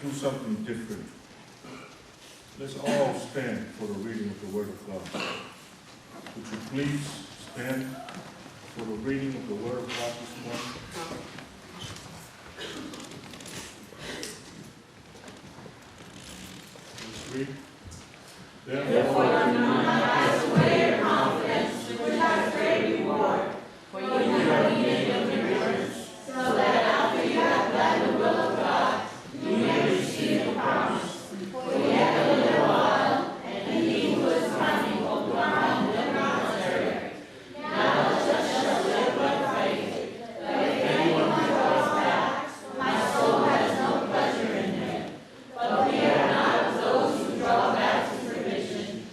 do something different. Let's all stand for the reading of the Word of God. Would you please stand for the reading of the Word of God this morning? Let's read. Therefore, do not cast away your confidence, which has great reward. For you have needed of endurance, so that after you have done the will of God, you may receive the promise. For yet a little while, and he who is coming will come will not tarry. Now the just shall live by faith. But if anyone draws back, my soul has no pleasure in him. But we are not of those who draw back to perdition,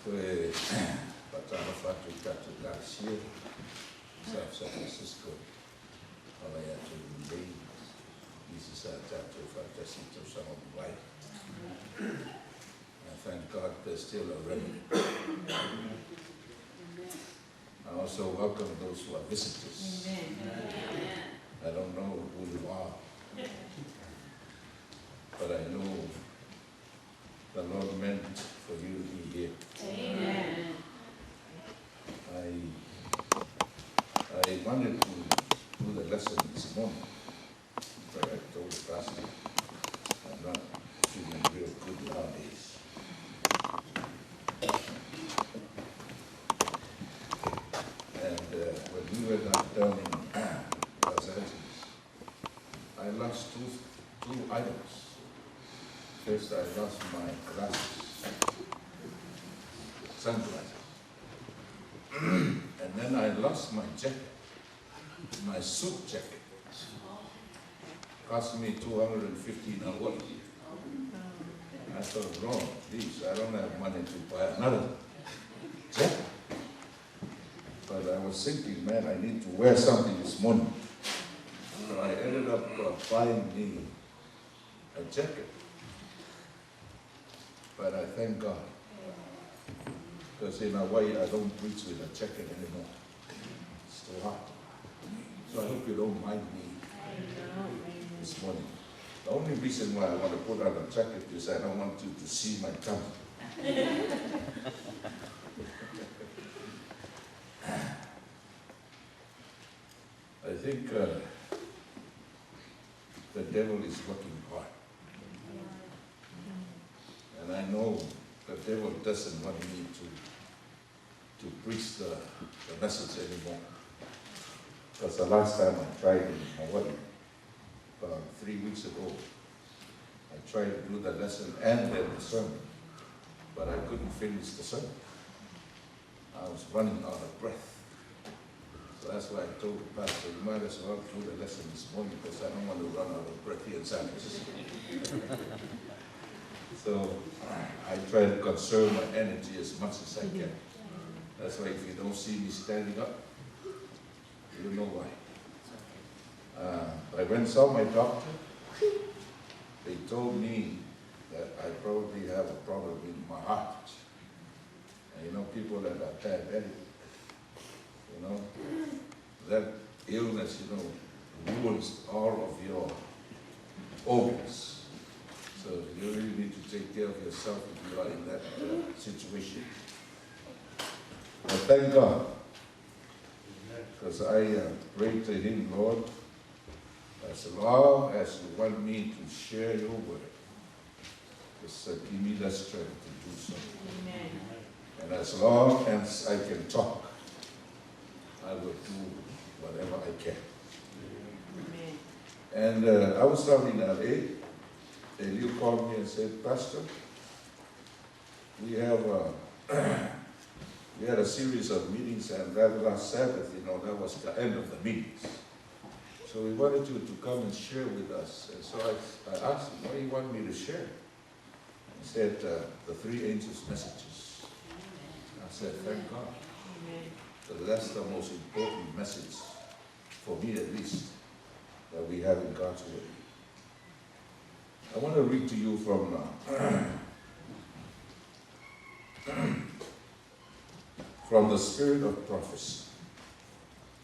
Fue patrano fatto il Cato Garcia, San Francisco, aveva un lei, si sa tanto fantasito sono white. I thank God there's still a remedy. I also welcome those who are visitors. I don't know who you are, but I know the Lord meant for you to be here. Amen. I wanted to do the lesson this morning, but I told the pastor I'm not feeling real good nowadays. And when we were not down in Los Angeles, I lost two items. First, I lost my glasses, sunglasses. And then I lost my jacket, my suit jacket. Cost me $250. I thought, wrong, please, I don't have money to buy another jacket. But I was thinking, man, I need to wear something this morning. So I ended up buying me a jacket. But I thank God. Because in Hawaii, I don't preach with a jacket anymore. It's too hot. So I hope you don't mind me this morning. The only reason why I want to put on a jacket is I don't want you to see my tummy. I think the devil is working hard. And I know the devil doesn't want me to preach the message anymore. Because the last time I tried in Hawaii, about 3 weeks ago, I tried to do the lesson and then the sermon, but I couldn't finish the sermon. I was running out of breath. So that's why I told the pastor, you might as well do the lesson this morning because I don't want to run out of breath here in San Francisco. So I try to conserve my energy as much as I can. That's why if you don't see me standing up, you know why. I went and saw my doctor. They told me that I probably have a problem with my heart. And you know, people that are diabetic, you know, that illness, you know, ruins all of your organs. So you really need to take care of yourself if you are in that situation. But thank God, because I prayed to Him, Lord, as long as you want me to share your word, just give me the strength to do so. Amen. And as long as I can talk, I will do whatever I can. Amen. And I was down in LA, and you called me and said, Pastor, we have we had a series of meetings, and that last Sabbath, you know, that was the end of the meetings. So we wanted you to come and share with us. And so I asked him, what do you want me to share? He said, the three angels' messages. I said, thank God. So that's the most important message, for me at least, that we have in God's Word. I want to read to you from from the Spirit of Prophecy.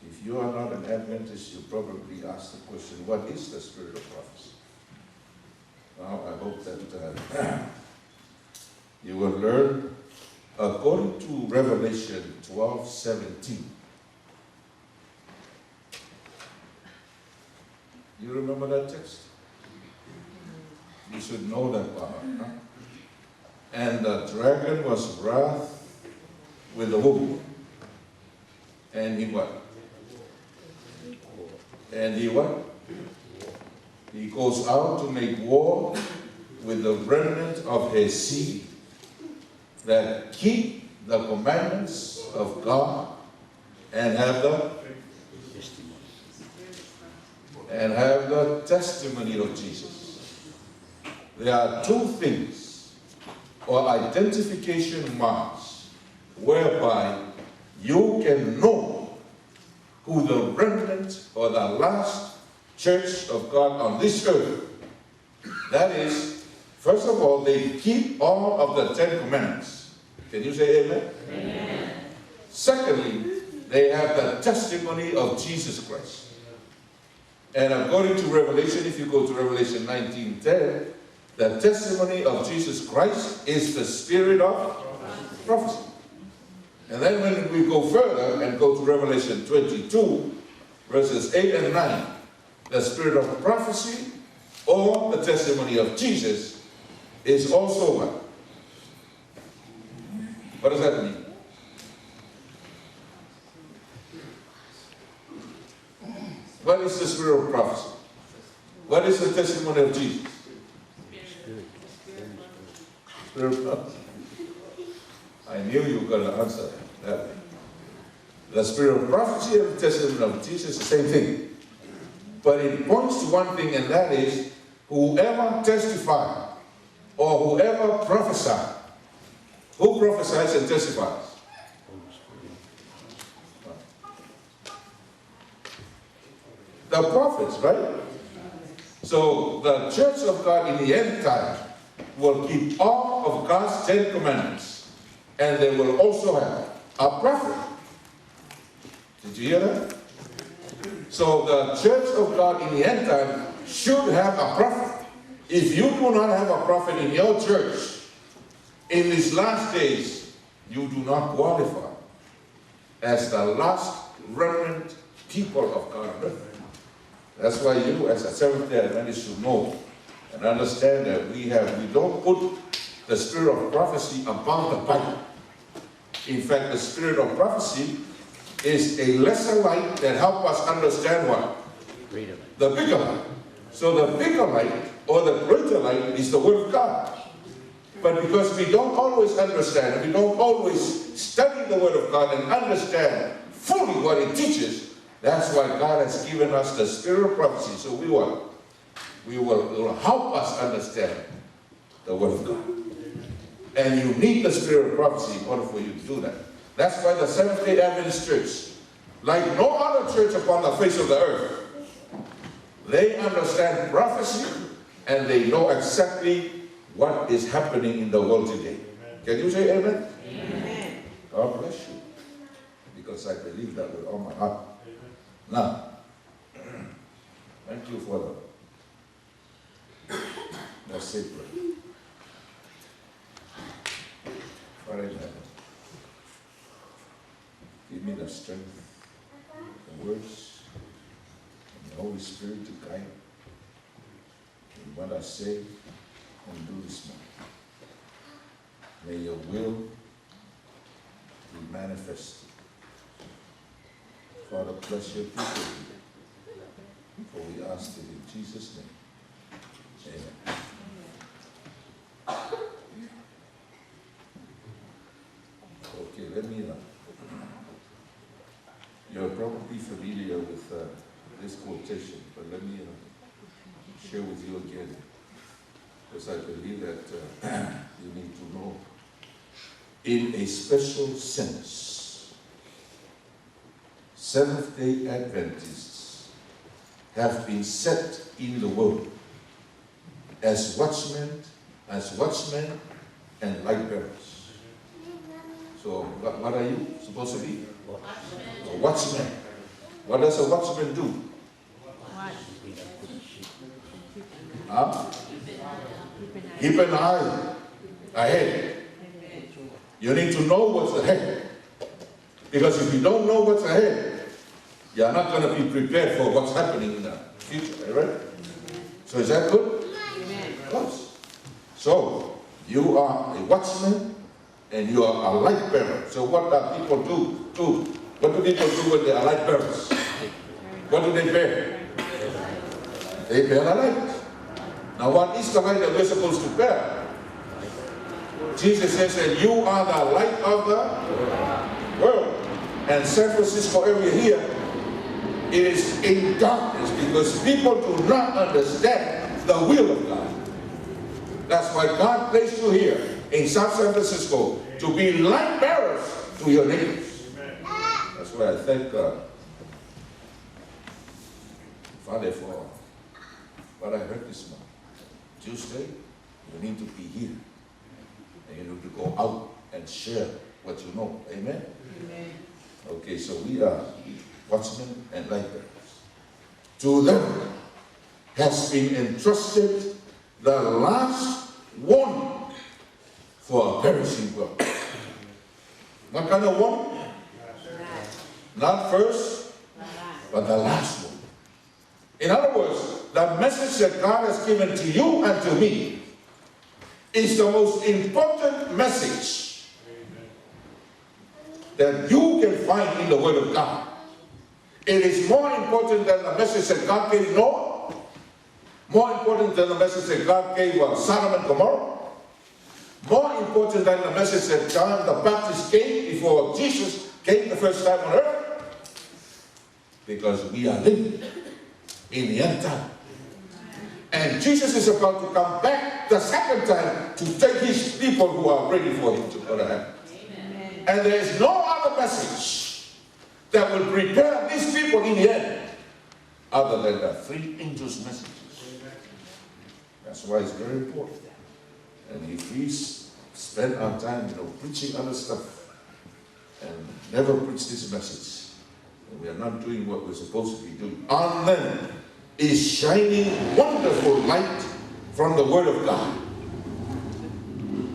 If you are not an Adventist, you probably ask the question, what is the Spirit of Prophecy? Well, I hope that you will learn according to Revelation 12:17. You remember that text? You should know that by heart, huh? And the dragon was wrath with the woman. And he what? And he what? He goes out to make war with the remnant of his seed that keep the commandments of God and have the testimony of Jesus. There are two things or identification marks whereby you can know who the remnant or the last church of God on this earth. That is, first of all, they keep all of the 10 commandments. Can you say amen? Amen. Secondly, they have the testimony of Jesus Christ. And according to Revelation, if you go to Revelation 19:10, the testimony of Jesus Christ is the spirit of prophecy. And then when we go further and go to Revelation 22, verses 8 and 9, the spirit of prophecy or the testimony of Jesus is also what? What does that mean? What is the spirit of prophecy? What is the testimony of Jesus? Spirit of prophecy. I knew you were going to answer that way. The spirit of prophecy and the testimony of Jesus is the same thing. But it points to one thing, and that is, whoever testifies or whoever prophesies. Who prophesies and testifies? The prophets, right? So the church of God in the end time will keep all of God's 10 commandments, and they will also have a prophet. Did you hear that? So the church of God in the end time should have a prophet. If you do not have a prophet in your church in these last days, you do not qualify as the last remnant people of God. That's why you, as a Seventh-day Adventist, should know and understand that we don't put the spirit of prophecy above the Bible. In fact, the spirit of prophecy is a lesser light that helps us understand what? The bigger light. So the bigger light or the greater light is the Word of God. But because we don't always understand and we don't always study the Word of God and understand fully what it teaches, that's why God has given us the spirit of prophecy. So it will help us understand the Word of God. And you need the spirit of prophecy in order for you to do that. That's why the Seventh-day Adventist Church, like no other church upon the face of the earth, they understand prophecy and they know exactly what is happening in the world today. Can you say amen? Amen. God bless you. Because I believe that with all my heart. Now, thank you for the secret. Father in heaven, give me the strength, the words, and the Holy Spirit to guide in what I say and do this morning. May your will be manifested. Father, bless your people, for we ask it in Jesus' name. Amen. Okay, let me, you're probably familiar with this quotation, but let me share with you again, because I believe that you need to know. In a special sense, Seventh-day Adventists have been set in the world as watchmen and light bearers. So what are you supposed to be? A watchman. What does a watchman do? Huh? Keep an eye ahead. You need to know what's ahead. Because if you don't know what's ahead, you're not going to be prepared for what's happening in the future, right? So is that good? Amen. Of course. So you are a watchman and you are a light bearer. So what do people do? What do people do when they are light bearers? What do they bear? They bear a light. Now what is the light that we're supposed to bear? Jesus says that you are the light of the world. And San Francisco area here is in darkness because people do not understand the will of God. That's why God placed you here in South San Francisco to be light bearers to your neighbors. That's why I thank Father for what I heard this morning. Tuesday, you need to be here. And you need to go out and share what you know. Amen? Amen. Okay, so we are watchmen and light bearers. To them has been entrusted the last warning for a perishing world. What kind of warning? Not first, but the last one. In other words, the message that God has given to you and to me is the most important message that you can find in the Word of God. It is more important than the message that God gave Noah, more important than the message that God gave Sodom and Gomorrah, more important than the message that John the Baptist gave before Jesus came the first time on earth. Because we are living in the end time. And Jesus is about to come back the second time to take his people who are ready for him to go to heaven. Amen. And there is no other message that will prepare these people in the end other than the three angels' messages. That's why it's very important. And if we spend our time, preaching other stuff and never preach this message, we are not doing what we're supposed to be doing. On them is shining wonderful light from the Word of God.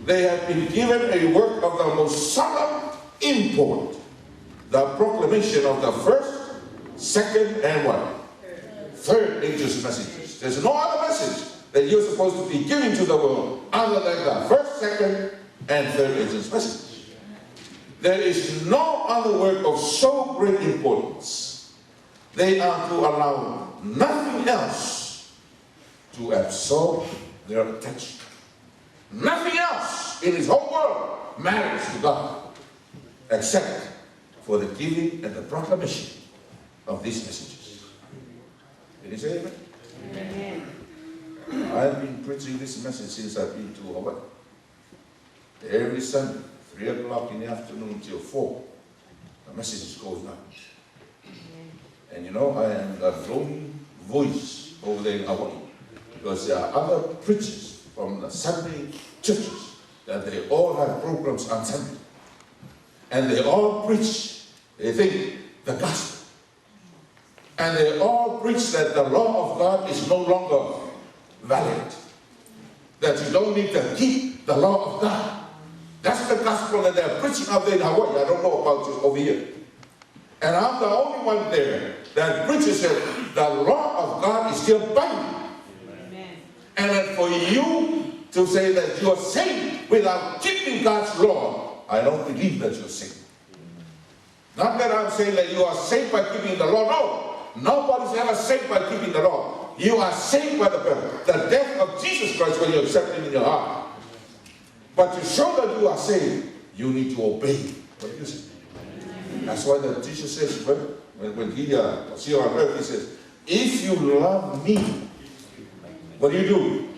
They have been given a work of the most solemn import, the proclamation of the first, second, and what? Third angel's messages. There's no other message that you're supposed to be giving to the world other than the first, second, and third angel's message. There is no other work of so great importance. They are to allow nothing else to absorb their attention. Nothing else in this whole world matters to God except for the giving and the proclamation of these messages. Did you say amen? Amen. I've been preaching this message since I've been to Hawaii. Every Sunday, 3 o'clock in the afternoon till 4, the message is going out. And I am the lone voice over there in Hawaii, because there are other preachers from the Sunday churches that they all have programs on Sunday. And they all preach, they think, the gospel. And they all preach that the law of God is no longer valid. That you don't need to keep the law of God. That's the gospel that they're preaching out there in Hawaii. I don't know about you over here. And I'm the only one there that preaches that the law of God is still binding. Amen. And that for you to say that you are saved without keeping God's law, I don't believe that you're saved. Not that I'm saying that you are saved by keeping the law. No. Nobody's ever saved by keeping the law. You are saved by the death of Jesus Christ when you accept him in your heart. But to show that you are saved, you need to obey. What do you say? That's why the teacher says, when he was here on earth, he says, if you love me, what do you do?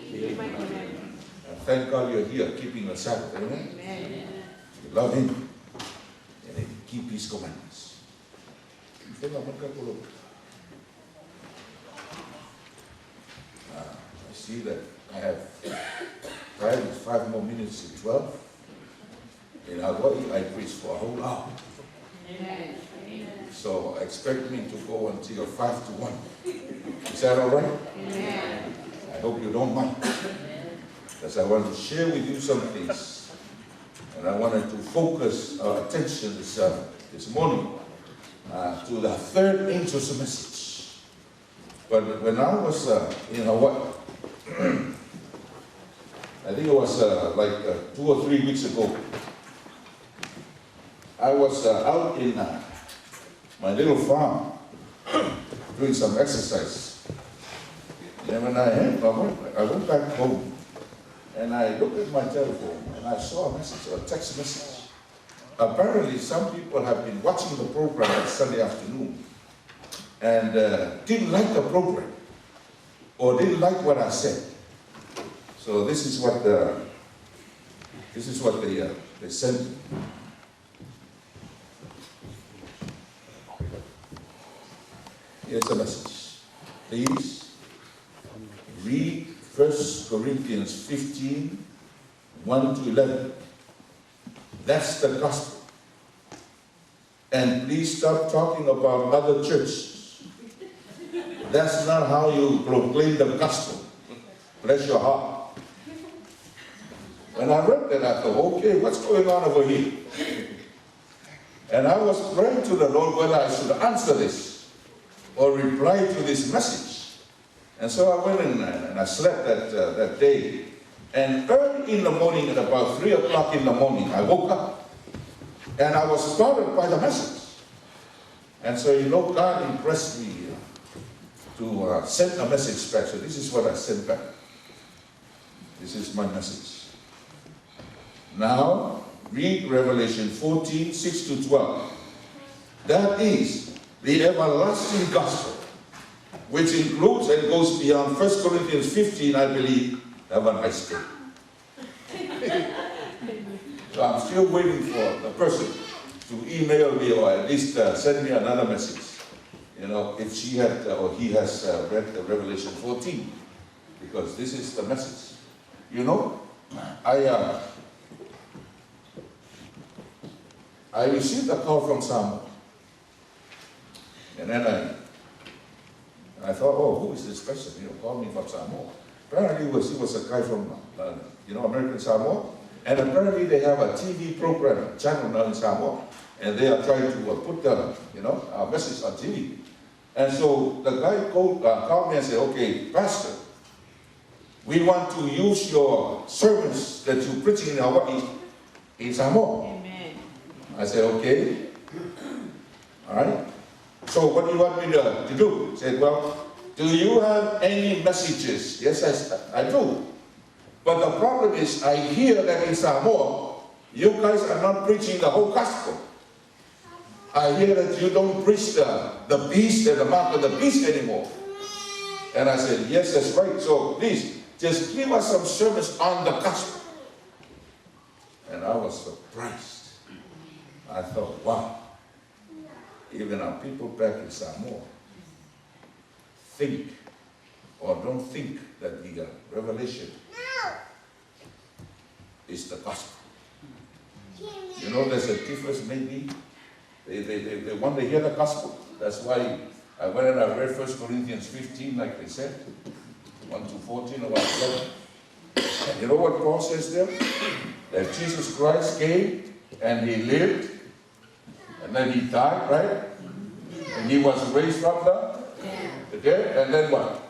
And thank God you're here keeping the Sabbath. Amen? You love him, and you keep his commandments. I see that I have time, 5 more minutes to 12. In Hawaii, I preach for a whole hour. Amen. So expect me to go until 5 to 1. Is that all right? Amen. I hope you don't mind. Because I want to share with you some things. And I wanted to focus our attention this morning to the third angel's message. But when I was in Hawaii, I think it was 2 or 3 weeks ago, I was out in my little farm doing some exercise. And when I went back home and I looked at my telephone and I saw a message, a text message. Apparently some people have been watching the program on Sunday afternoon and didn't like the program or didn't like what I said. So this is what they sent. Here's the message. Please read 1 Corinthians 15, 1 to 11. That's the gospel. And please stop talking about other churches. That's not how you proclaim the gospel. Bless your heart. When I read that, I thought, okay, what's going on over here? And I was praying to the Lord whether I should answer this or reply to this message. And so I went in and I slept that day. And early in the morning, at about 3 o'clock in the morning, I woke up. And I was startled by the message. And so, you know, God impressed me to send a message back. So this is what I sent back. This is my message. Now, read Revelation 14, 6 to 12. That is the everlasting gospel, which includes and goes beyond 1 Corinthians 15, I believe. Have a nice day. So I'm still waiting for the person to email me or at least send me another message. You know, if she had or he has read the Revelation 14, because this is the message. You know, I received a call from Samoa, and then I thought, oh, who is this person? You know, called me from Samoa. Apparently, he was a guy from American Samoa, and apparently they have a TV program channel now in Samoa, and they are trying to put the our message on TV. And so the guy called me and said, okay, Pastor, we want to use your sermons that you're preaching in Hawaii in Samoa. Amen. I said, okay. All right. So what do you want me to do? He said, well, do you have any messages? Yes, I do. But the problem is, I hear that in Samoa, you guys are not preaching the whole gospel. I hear that you don't preach the beast and the mark of the beast anymore. And I said, yes, that's right. So please, just give us some sermons on the gospel. And I was surprised. I thought, wow, even our people back in Samoa think or don't think that the revelation is the gospel. You know, there's a difference maybe. They want to hear the gospel. That's why I went and I read 1 Corinthians 15, like they said, 1 to 14, about 11. And you know what Paul says there? That Jesus Christ came and he lived, and then he died, right? And he was raised from the dead, and then what?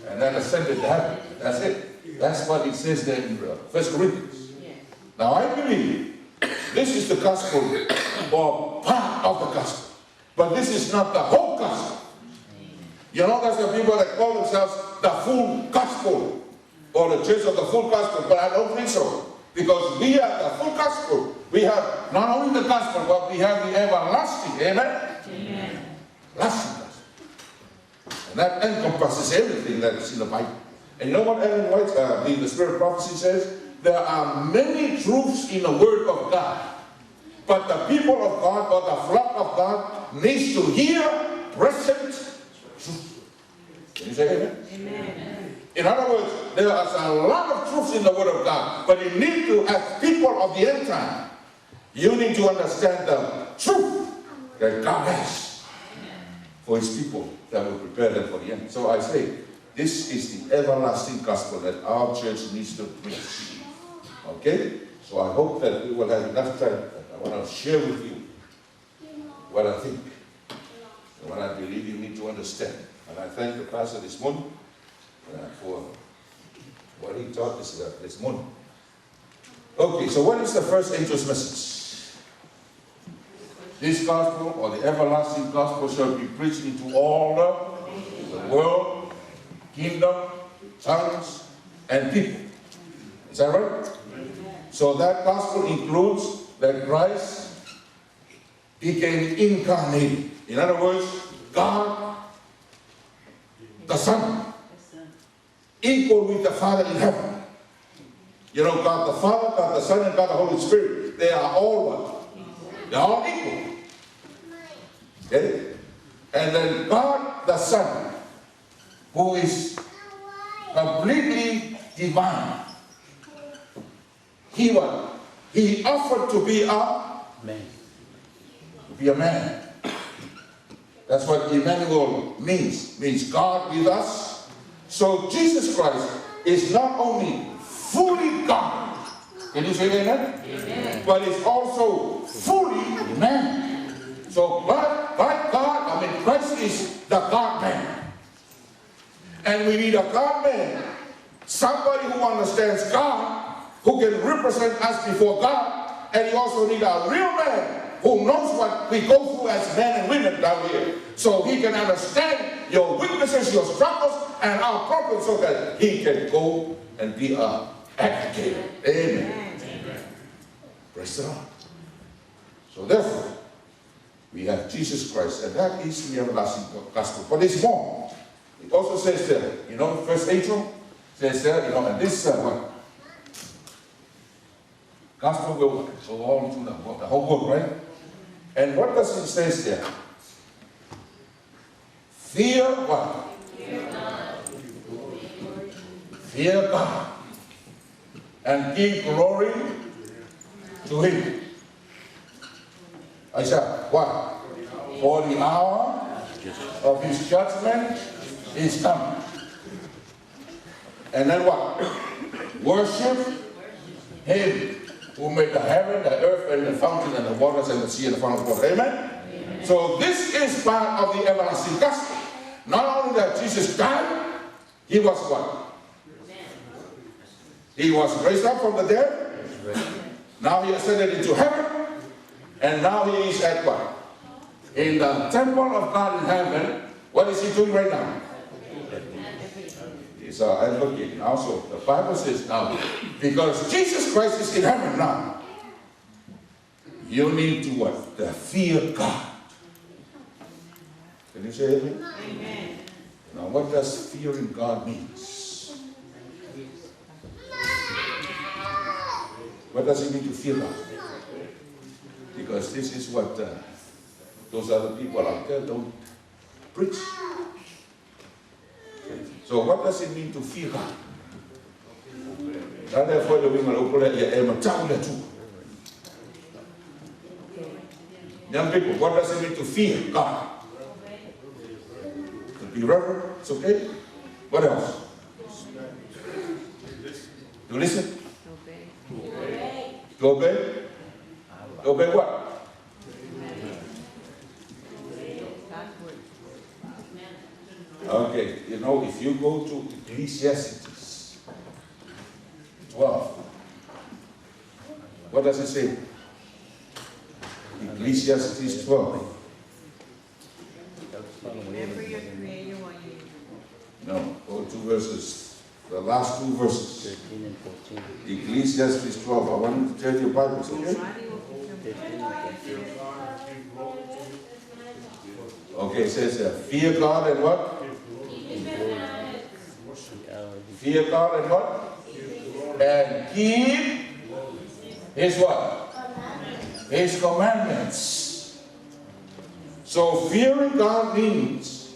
And then ascended to heaven. That's it. That's what it says there in 1 Corinthians. Now I believe this is the gospel, or part of the gospel. But this is not the whole gospel. You know, there's the people that call themselves the full gospel, or the church of the full gospel, but I don't think so. Because we have the full gospel. We have not only the gospel, but we have the everlasting. Amen? Amen. Lasting gospel. And that encompasses everything that is in the Bible. And you know what Ellen White, the Spirit of Prophecy says? There are many truths in the Word of God. But the people of God, or the flock of God, needs to hear present truth. Can you say amen? Amen. In other words, there is a lot of truths in the Word of God, but you need to, as people of the end time, you need to understand the truth that God has for His people that will prepare them for the end. So I say, this is the everlasting gospel that our church needs to preach. Okay? So I hope that we will have enough time. I want to share with you what I think and what I believe you need to understand. And I thank the pastor this morning for what he taught this morning. Okay, so what is the first angel's message? This gospel, or the everlasting gospel, shall be preached into all the world, kingdom, tongues, and people. Is that right? So that gospel includes that Christ became incarnated. In other words, God, the Son, equal with the Father in heaven. You know, God the Father, God the Son, and God the Holy Spirit, they are all what? They are all equal. Okay? And then God the Son, who is completely divine. He what? He offered to be a man. To be a man. That's what Emmanuel means. Means God with us. So Jesus Christ is not only fully God. Can you say amen? Amen. But it's also fully man. So like God, Christ is the God-man. And we need a God-man. Somebody who understands God, who can represent us before God. And you also need a real man who knows what we go through as men and women down here. So he can understand your weaknesses, your struggles, and our problems so that he can go and be an advocate. Amen. Amen. Praise the Lord. So therefore, we have Jesus Christ, and that is the everlasting gospel. But there's more. It also says there, First Angel says there, and this one. Gospel will go all through the whole world, right? And what does it say there? Fear what? Fear God. Fear God. And give glory to Him. I said, what? For the hour of His judgment is come. And then what? Worship Him who made the heaven, the earth, and the fountain, and the waters, and the sea, and the fountain of water. Amen? Amen? So this is part of the everlasting gospel. Not only that Jesus died, He was what? He was raised up from the dead. Now He ascended into heaven. And now He is at what? In the temple of God in heaven. What is He doing right now? He's advocating. Also, the Bible says now, because Jesus Christ is in heaven now, you need to what? To fear God. Can you say amen? Amen. Now, what does fearing God means? What does it mean to fear God? Because this is what those other people out there don't preach. So what does it mean to fear God? Young people, what does it mean to fear God? To be reverent, it's okay. What else? To listen? To obey? To obey what? Okay, if you go to Ecclesiastes 12, what does it say? Ecclesiastes 12. Remember your Creator while you... No, go 2 verses. The last 2 verses. 13 and 14. Ecclesiastes 12. I want you to tell your Bibles, okay? 13 and 14. Okay, it says fear God and what? Fear God and what? And keep His what? His commandments. So fearing God means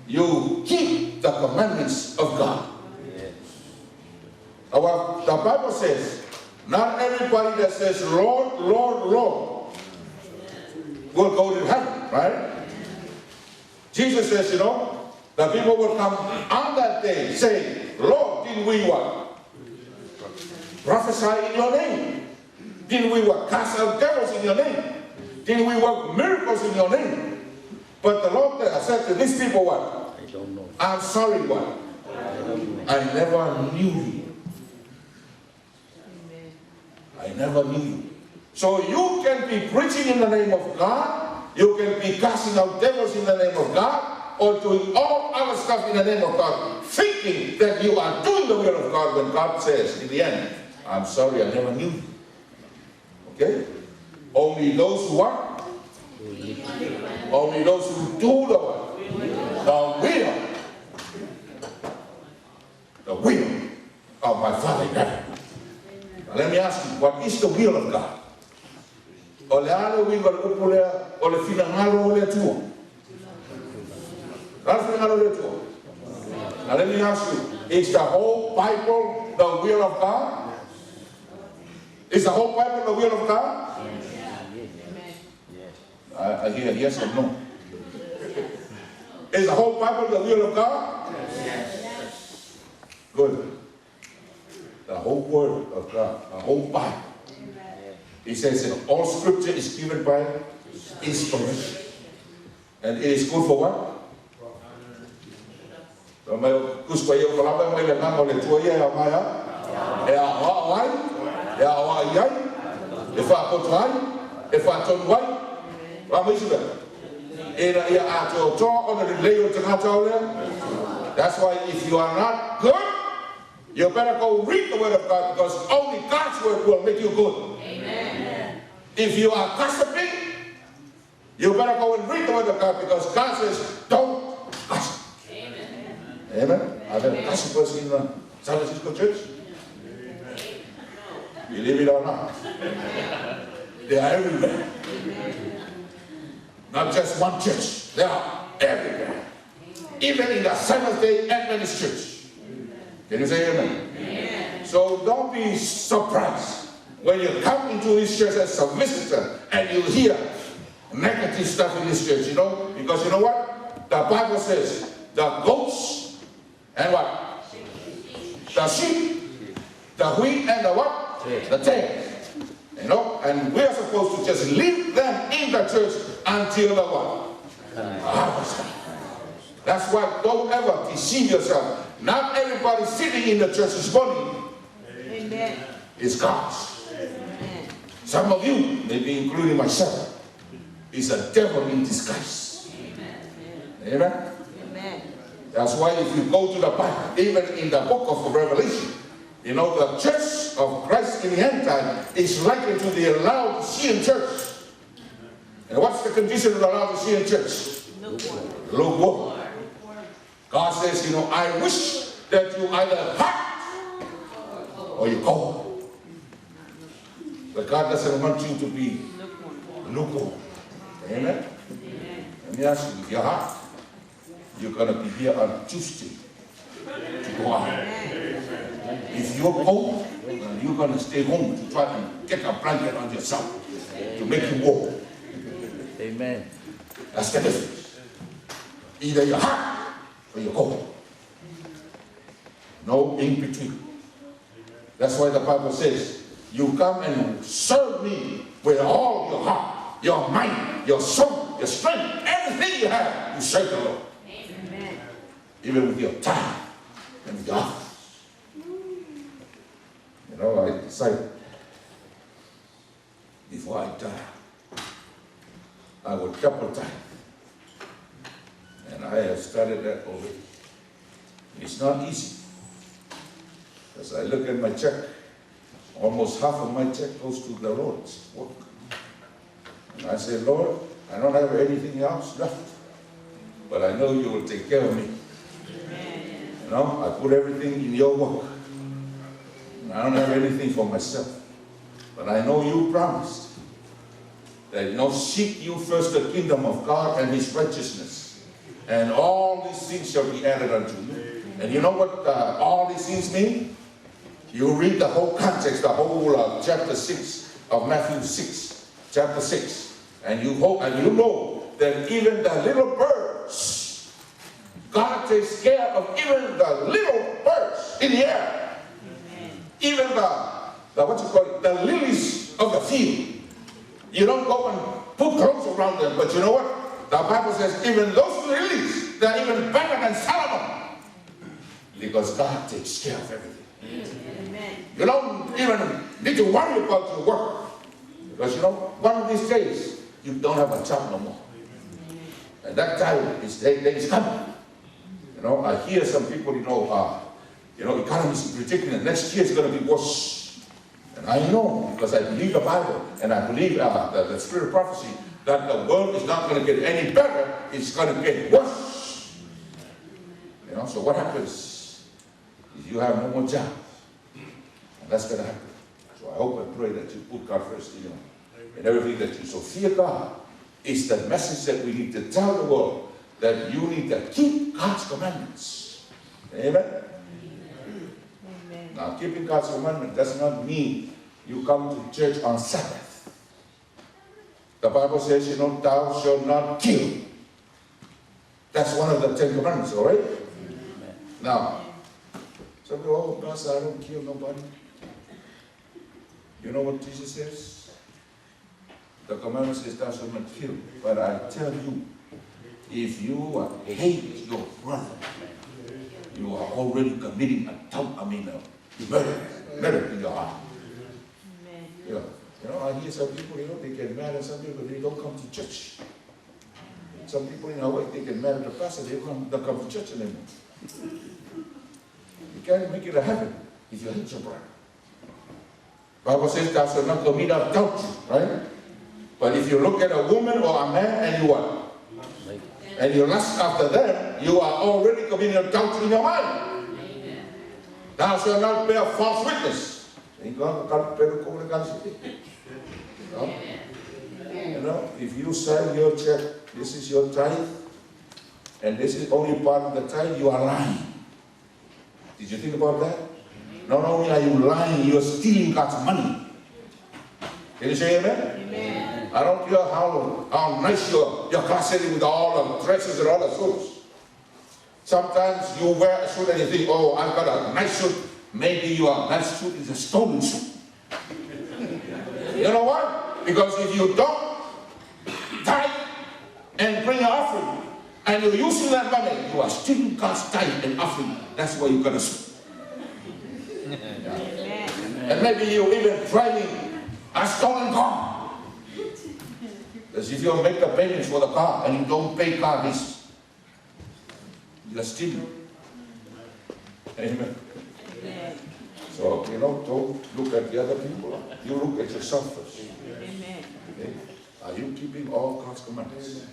you keep the commandments of God. The Bible says, not everybody that says, Lord, Lord, Lord, will go to heaven, right? Jesus says, the people will come on that day saying, Lord, didn't we what? Prophesy in your name. Didn't we what? Cast out devils in your name. Didn't we work miracles in your name? But the Lord said to these people what? I don't know. I'm sorry what? I never knew you. I never knew you. So you can be preaching in the name of God. You can be casting out devils in the name of God. Or doing all other stuff in the name of God, thinking that you are doing the will of God when God says in the end, I'm sorry, I never knew you. Okay? Only those who are, only those who do the will of my Father in heaven. Now let me ask you, what is the will of God? That's the another ritual. Now let me ask you, is the whole Bible the will of God? Is the whole Bible the will of God? I hear yes or no. Is the whole Bible the will of God? Good. The whole word of God, the whole Bible. He says that all scripture is given by inspiration. And it is good for what? That's why if you are not good, you better go read the word of God, because only God's word will make you good. Amen. If you are gossiping, you better go and read the word of God, because God says, don't gossip. Amen. Amen. Are there gossipers in the San Francisco church? Believe it or not. They are everywhere. Not just one church. They are everywhere. Even in the Seventh-day Adventist church. Can you say amen? Amen? So don't be surprised when you come into this church as a visitor and you hear negative stuff in this church, you know, because you know what? The Bible says the goats and what? The sheep, the wheat and the what? The tail. You know, and we are supposed to just leave them in the church until the what? Harvest time. That's why don't ever deceive yourself. Not everybody sitting in the church this morning is God's. Amen. Some of you, maybe including myself, is a devil in disguise. Amen. Amen. Amen. That's why if you go to the Bible, even in the book of Revelation, you know, the church of Christ in the end time is likened to the Laodicean church. And what's the condition of the Laodicean church? Lukewarm. God says, you know, I wish that you either hot or you cold. But God doesn't want you to be lukewarm. Amen? Let me ask you, if you're hot, you're going to be here on Tuesday to go out. If you're cold, you're going to stay home to try and get a blanket on yourself to make you warm. Amen. That's the difference. Either you're hot or you're cold. No in between. That's why the Bible says, you come and serve me with all your heart, your mind, your soul, your strength, everything you have, you serve the Lord. Amen. Even with your time and with your office. You know, I decided before I die, I would double time. And I have started that already. It's not easy. As I look at my check, almost half of my check goes to the Lord's work. And I say, Lord, I don't have anything else left, but I know you will take care of me. You know, I put everything in your work. And I don't have anything for myself. But I know you promised that, you know, seek you first the kingdom of God and his righteousness, and all these things shall be added unto you. And you know what all these things mean? You read the whole context, the whole chapter 6 of Matthew 6, chapter 6, and you know that even the little birds, God takes care of even the little birds in the air. Amen. Even the lilies of the field. You don't go and put clothes around them, but you know what? The Bible says even those lilies, they're even better than Solomon. Because God takes care of everything. Amen. You don't even need to worry about your work. Because you know, one of these days, you don't have a job no more. And that time is coming. You know, I hear some people, economists predicting that next year is going to be worse. And I know, because I believe the Bible, and I believe the spirit of prophecy, that the world is not going to get any better, it's going to get worse. You know, so what happens is you have no more job. And that's going to happen. So I hope and pray that you put God first, you know, in everything that you. So fear God is the message that we need to tell the world, that you need to keep God's commandments. Amen? Now, keeping God's commandment does not mean you come to church on Sabbath. The Bible says, you know, thou shalt not kill. That's one of the 10 commandments, all right? Now, some people, oh, Pastor, I don't kill nobody. You know what Jesus says? The commandment says, thou shalt not kill. But I tell you, if you hate your brother, you are already committing murder in your heart. Yeah. You know, I hear some people, you know, they get mad at some people, they don't come to church. Some people in Hawaii, they get mad at the pastor, they don't come to church anymore. You can't make it a habit if you hate your brother. Bible says thou shalt not commit adultery, right? But if you look at a woman or a man and you what? And you lust after them, you are already committing adultery in your mind. Thou shalt not bear false witness. You know, if you sign your check, this is your tithe, and this is only part of the tithe, you are lying. Did you think about that? Not only are you lying, you are stealing God's money. Can you say amen? Amen. I don't care how nice your class setting with all the dresses and all the suits. Sometimes you wear a suit and you think, oh, I've got a nice suit. Maybe your nice suit is a stolen suit. You know why? Because if you don't tithe and bring an offering, and you're using that money, you are stealing God's tithe and offering. That's why you got a suit. And maybe you're even driving a stolen car. Because if you make the payments for the car and you don't pay car lease, you're stealing. Amen. So, you know, don't look at the other people. You look at yourself first. Amen. Okay? Are you keeping all God's commandments?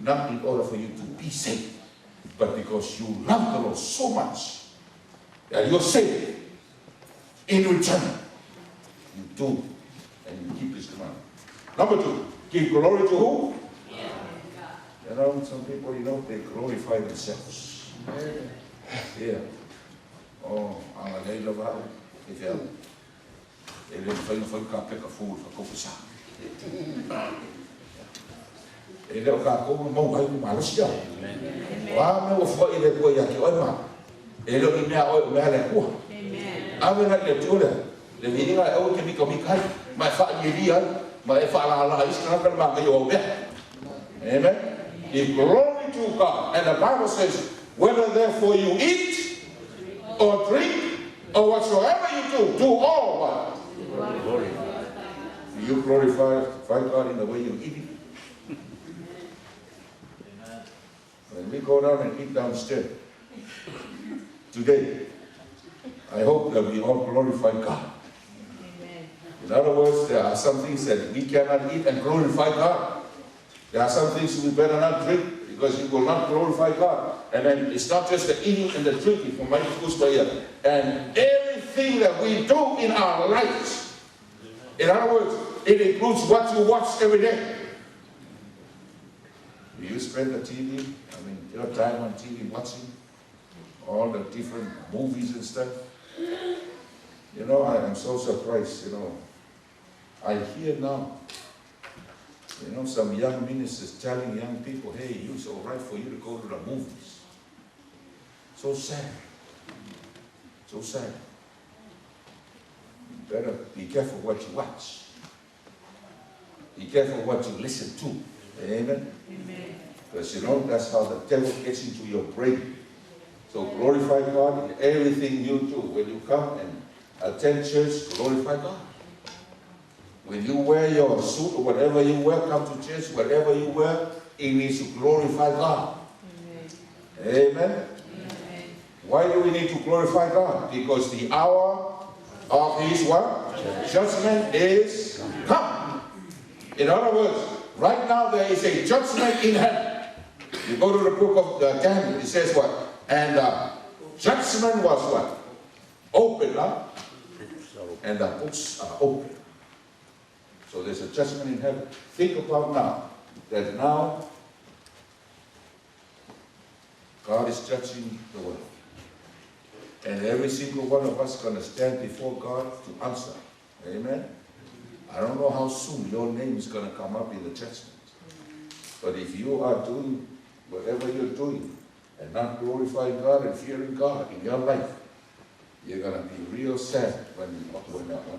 Not in order for you to be saved, but because you love the Lord so much that you're saved. In return, you do and you keep His commandment. Number 2, give glory to who? You know, some people, you know, they glorify themselves. Yeah. Oh, ang alay laban. If you they didn't find a fool for Kopasa. They don't got over more Malaysia. Why no for either way at the other? They don't even know where they go. I will not let you there. The meaning I owe to become my father, my father is not going to go back. Amen. Give glory to God. And the Bible says, whether therefore you eat or drink or whatsoever you do all what? Glory. Do you glorify God in the way you eat it? When we go down and eat downstairs today, I hope that we all glorify God. Amen. In other words, there are some things that we cannot eat and glorify God. There are some things we better not drink because you will not glorify God. And then it's not just the eating and the drinking from my food and everything that we do in our lives. In other words, it includes what you watch every day. Do you spend the TV, your time on TV watching all the different movies and stuff? You know, I am so surprised, you know. I hear now, you know, some young ministers telling young people, hey, it's all right for you to go to the movies. So sad. So sad. You better be careful what you watch. Be careful what you listen to. Amen? Amen. Because, you know, that's how the devil gets into your brain. So glorify God in everything you do. When you come and attend church, glorify God. When you wear your suit or whatever you wear, come to church, whatever you wear, it needs to glorify God. Amen. Amen. Amen. Why do we need to glorify God? Because the hour of His what? Judgment is come. In other words, right now there is a judgment in heaven. You go to the book of Daniel, it says what? And judgment was what? Open, huh? And the books are open. So there's a judgment in heaven. Think about now, that now God is judging the world. And every single one of us is going to stand before God to answer. Amen? I don't know how soon your name is going to come up in the judgment. But if you are doing whatever you're doing and not glorifying God and fearing God in your life, you're going to be real sad when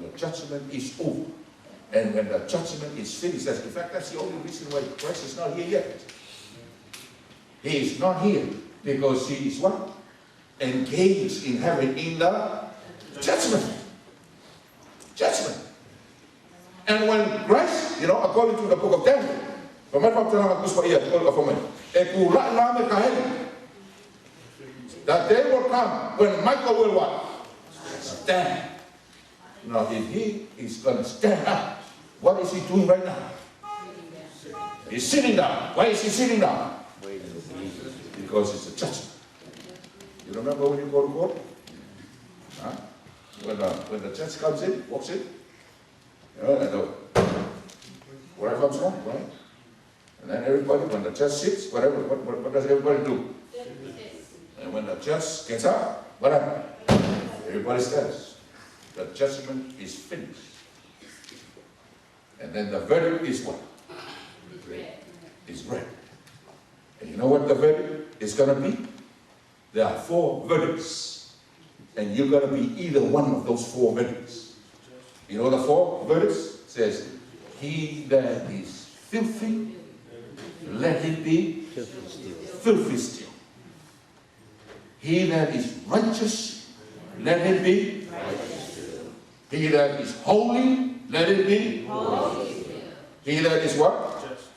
the judgment is over. And when the judgment is finished. In fact, that's the only reason why Christ is not here yet. He is not here because he is what? Engaged in heaven in the judgment. Judgment. And when Christ, according to the book of Daniel, that day will come when Michael will what? Stand. Now, if he is going to stand up, what is he doing right now? He's sitting down. Why is he sitting down? Because it's a judgment. You remember when you go to court? Huh? When the judge comes in, walks in, and whatever comes wrong, right? And then everybody, when the judge sits, whatever, what does everybody do? And when the judge gets up, what happens? Everybody stands. The judgment is finished. And then the verdict is what? Is read. And you know what the verdict is going to be? There are 4 verdicts. And you're going to be either one of those 4 verdicts. You know the 4 verdicts? It says, he that is filthy, let him be filthy still. He that is righteous, let him be righteous. He that is holy, let him be holy. He that is what? Just.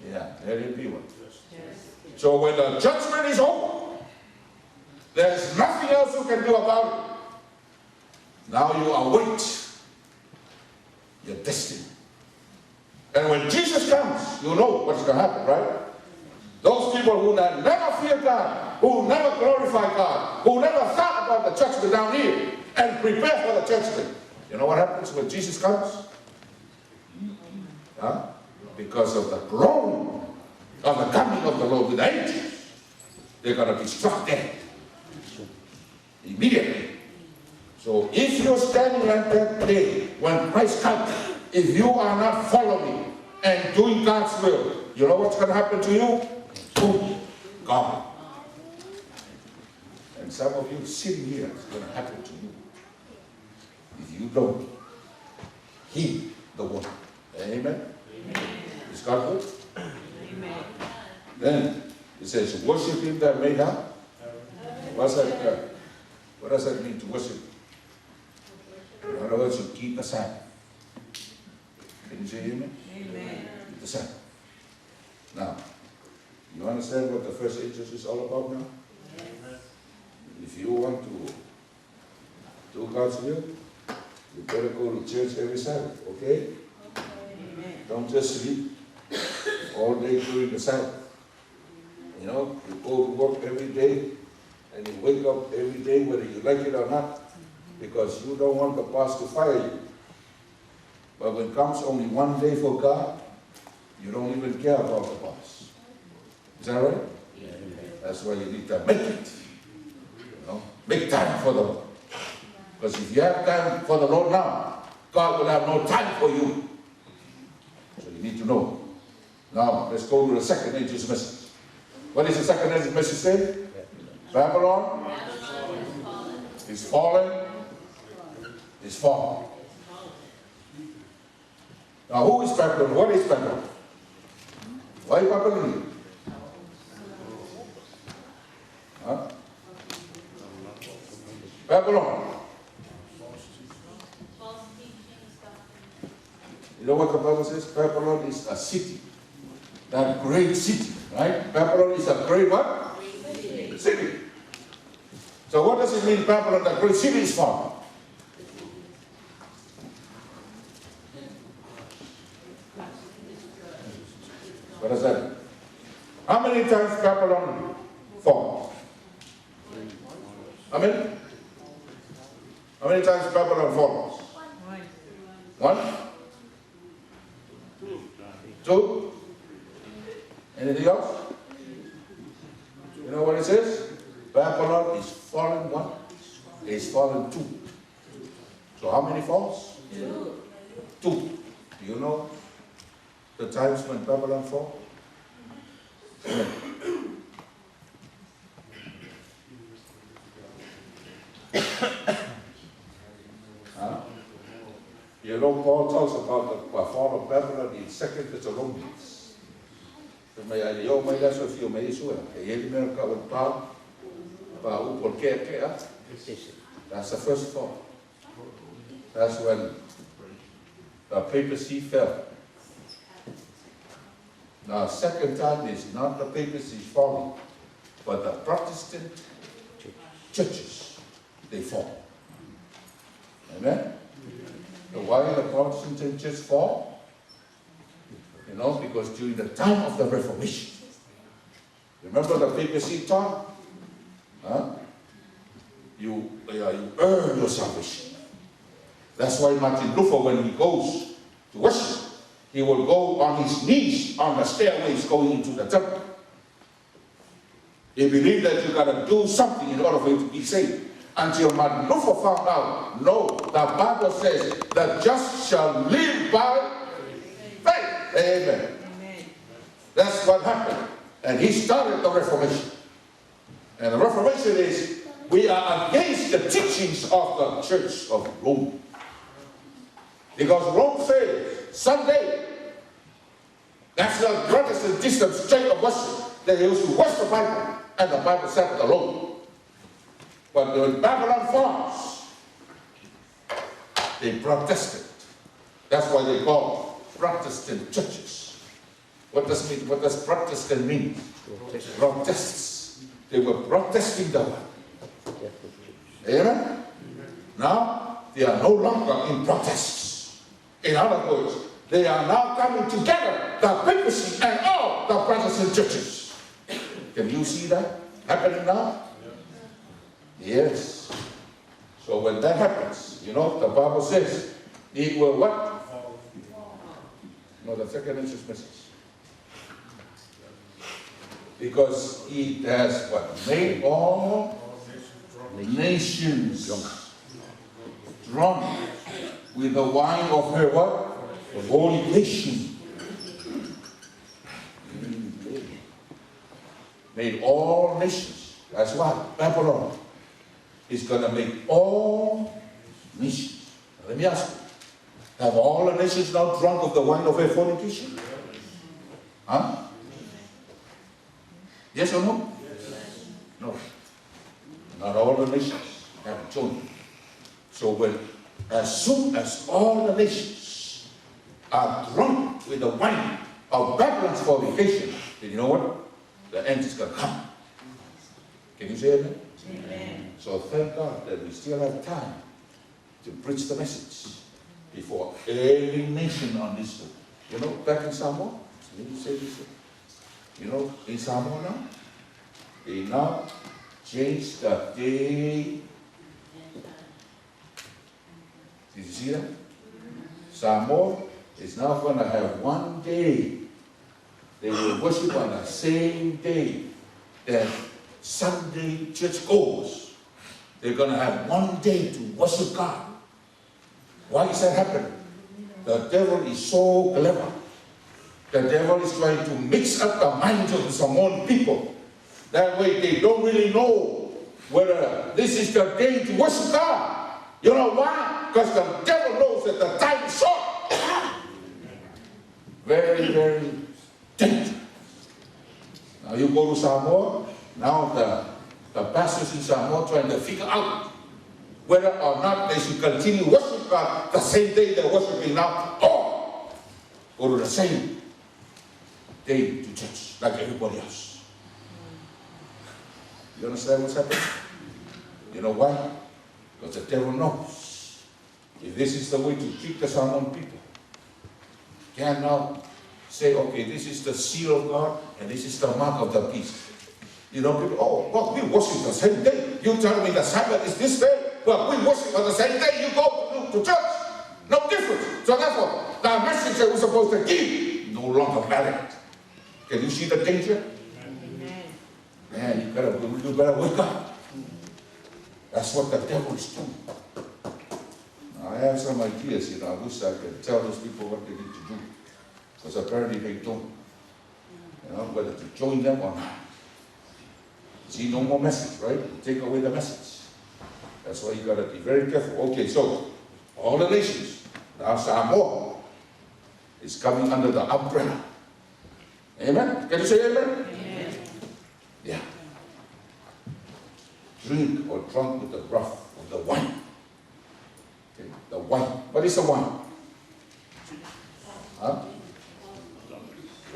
Yeah, let him be what? So when the judgment is over, there's nothing else you can do about it. Now you await your destiny. And when Jesus comes, you know what's going to happen, right? Those people who never fear God, who never glorify God, who never thought about the judgment down here and prepare for the judgment. You know what happens when Jesus comes? Huh? Because of the groan of the coming of the Lord with the angels, they're going to be struck dead immediately. So if you're standing at that day when Christ comes, if you are not following and doing God's will, you know what's going to happen to you? Boom, gone. And some of you sitting here, it's going to happen to you if you don't heed the word. Amen? Is God good? Amen. Then it says, worship him that made heaven. What does that mean to worship? In other words, you keep the Sabbath. Can you say amen? Amen. Keep the Sabbath. Now, you understand what the first angels is all about now? Yes. If you want to do God's will, you better go to church every Sabbath, okay? Amen. Don't just sleep all day during the Sabbath. You know, you go to work every day and you wake up every day whether you like it or not, because you don't want the boss to fire you. But when it comes only one day for God, you don't even care about the boss. Is that right? Yes. That's why you need to make it. You know, make time for the Lord. Because if you have time for the Lord now, God will have no time for you. So you need to know. Now, let's go to the second angel's message. What does the second angel's message say? Babylon is fallen. Is fallen. Now, who is Babylon? What is Babylon? Why Babylon? Huh? Babylon. You know what the Bible says? Babylon is a city. That great city, right? Babylon is a great what? City. So what does it mean, Babylon, the great city is fallen? What does that mean? How many times Babylon falls? How many? How many times Babylon falls? One? Two? Anything else? You know what it says? Babylon is fallen what? Is fallen two. So how many falls? Two. Two. Do you know the times when Babylon fall? Huh? You know, Paul talks about the fall of Babylon in 2 Thessalonians. Eu mai la so fio mai so e ele me ka o pa o porque that's the first fall. That's when the papacy fell. Now, second time is not the papacy falling, but the Protestant churches, they fall. Amen? So why the Protestant churches fall? You know, because during the time of the Reformation, remember the papacy taught? Huh? You earn your salvation. That's why Martin Luther, when he goes to worship, he will go on his knees on the stairways going into the temple. He believed that you got to do something in order for you to be saved. Until Martin Luther found out, no, the Bible says the just shall live by faith. Amen. Amen. That's what happened. And he started the Reformation. And the Reformation is, we are against the teachings of the Church of Rome. Because Rome said, someday, that's the Protestant system straight of worship. They used to worship the Bible, and the Bible said alone. But when Babylon falls, they protested. That's why they call Protestant churches. What does Protestant mean? Protests. They were protesting the word. Amen? Now, they are no longer in protests. In other words, they are now coming together, the papacy and all the Protestant churches. Can you see that happening now? Yes. So when that happens, you know, the Bible says, it will what? No, the second is just message. Because it has what? Made all nations drunk with the wine of her what? Fornication. Made all nations. That's what Babylon is going to make all nations. Now, let me ask you, have all the nations now drunk of the wine of her fornication? Huh? Yes or no? Yes. No. Not all the nations have joined. So as soon as all the nations are drunk with the wine of Babylon's fornication, then you know what? The end is going to come. Can you say amen? Amen. So thank God that we still have time to preach the message before every nation on this earth. You know, back in Samoa, let me say this. You know, in Samoa now, they now changed the day. Did you see that? Samoa is now going to have one day. They will worship on the same day that Sunday church goes. They're going to have one day to worship God. Why is that happening? The devil is so clever. The devil is trying to mix up the minds of the Samoan people. That way they don't really know whether this is the day to worship God. You know why? Because the devil knows that the time is short. Very, very dangerous. Now you go to Samoa, now the pastors in Samoa trying to figure out whether or not they should continue worshiping God the same day they're worshiping now, or go to the same day to church like everybody else. You understand what's happening? You know why? Because the devil knows if this is the way to treat the Samoan people. Can now say, okay, this is the seal of God and this is the mark of the beast. You know, people, oh, well, we worship the same day. You tell me the Sabbath is this day? Well, we worship on the same day you go to church. No difference. So therefore, the message that we're supposed to give no longer valid. Can you see the danger? Amen. Man, you better wake up. That's what the devil is doing. Now, I have some ideas, I wish I could tell those people what they need to do. Because apparently they don't. Whether to join them or not. See, no more message, right? You take away the message. That's why you got to be very careful. Okay, so, all the nations, now Samoa, is coming under the umbrella. Amen? Can you say amen? Amen. Yeah. Drink or drunk with the wrath of the wine. Okay, the wine. What is the wine? Huh?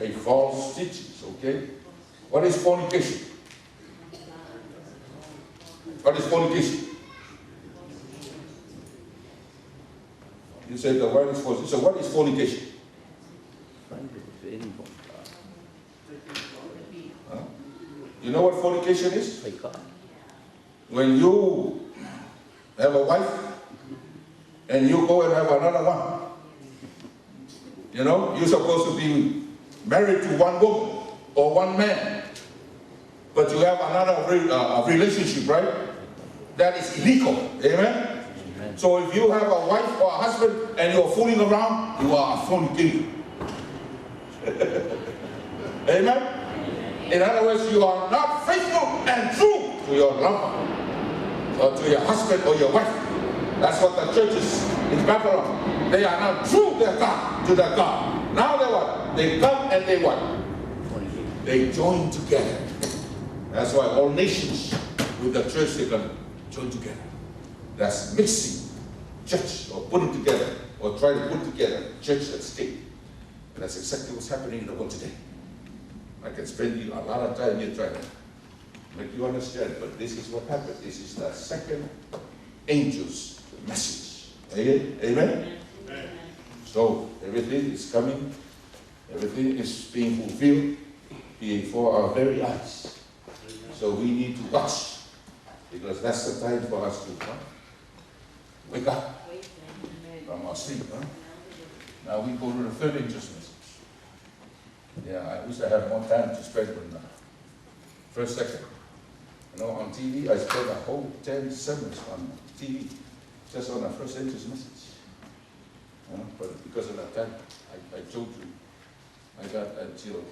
A false teachings, okay? What is fornication? What is fornication? You said the word is false. So what is fornication? Huh? You know what fornication is? When you have a wife and you go and have another one. You're supposed to be married to one woman or one man, but you have another relationship, right? That is illegal. Amen? Amen? So if you have a wife or a husband and you're fooling around, you are a fornicator. Amen? In other words, you are not faithful and true to your lover or to your husband or your wife. That's what the churches in Babylon, they are not true to their God. Now they what? They come and they what? They join together. That's why all nations with the church, they can join together. That's mixing church or putting together or trying to put together church and state. And that's exactly what's happening in the world today. I can spend a lot of time here trying to make you understand, but this is what happened. This is the second angel's message. Amen? Amen? Amen. So everything is coming, everything is being fulfilled before our very eyes. So we need to watch, because that's the time for us to wake up from our sleep. Now we go to the third angel's message. Yeah, I wish I had more time to spend on the first second. On TV, I spent a whole 10 sermons on TV, just on the first angel's message. But because of that time, I told you, I got until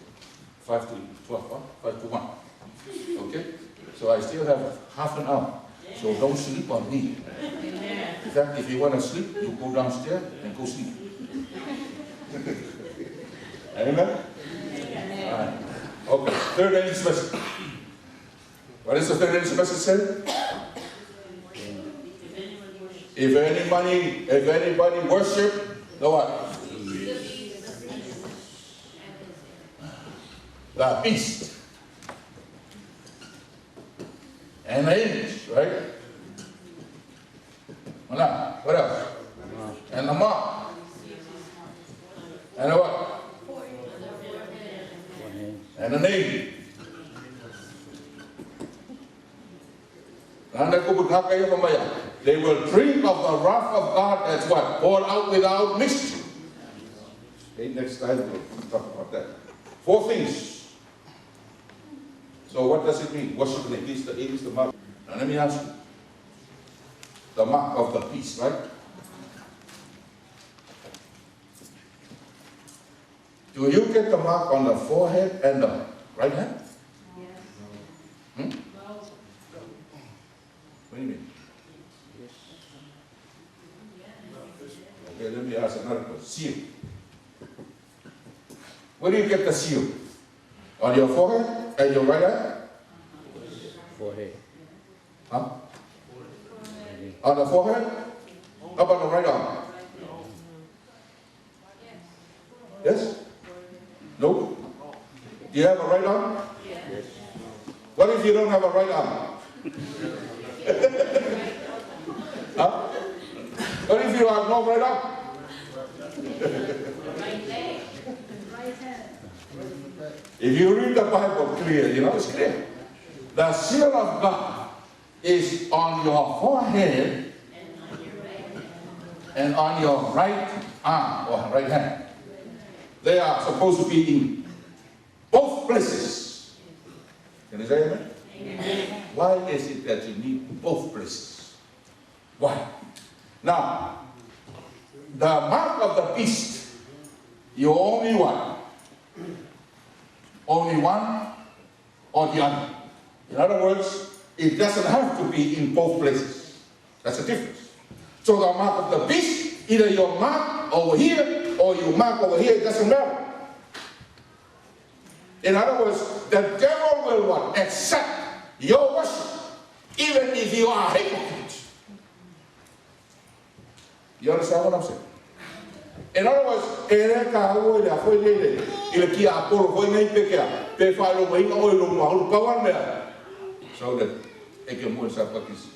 5 to 12, 5 to 1. Okay? So I still have half an hour. So don't sleep on me. In fact, if you want to sleep, you go downstairs and go sleep. Amen? All right. Okay, third angel's message. What is the third angel's message say? If anybody worship, the what? The beast. And the image, right? What else? And the mark. And the what? And the name. They will drink of the wrath of God that's what? Poured out without mixture. Okay, next time we'll talk about that. 4 things. So what does it mean? Worship the beast, the image, the mark. Now let me ask you. The mark of the beast, right? Do you get the mark on the forehead and the right hand? Yes. What do you mean? Okay, let me ask another question. Seal. Where do you get the seal? On your forehead and your right hand? Forehead. Huh? On the forehead? How about the right arm? Yes? No? Do you have a right arm? Yes. What if you don't have a right arm? Huh? What if you have no right arm? If you read the Bible clear, it's clear. The seal of God is on your forehead and on your right arm or right hand. They are supposed to be in both places. Can you say amen? Why is it that you need both places? Why? Now, the mark of the beast, you only one. Only one or the other. In other words, it doesn't have to be in both places. That's the difference. So the mark of the beast, either your mark over here or your mark over here, it doesn't matter. In other words, the devil will what? Accept your worship, even if you are a hypocrite. You understand what I'm saying? In other words, so that I can move some pakis.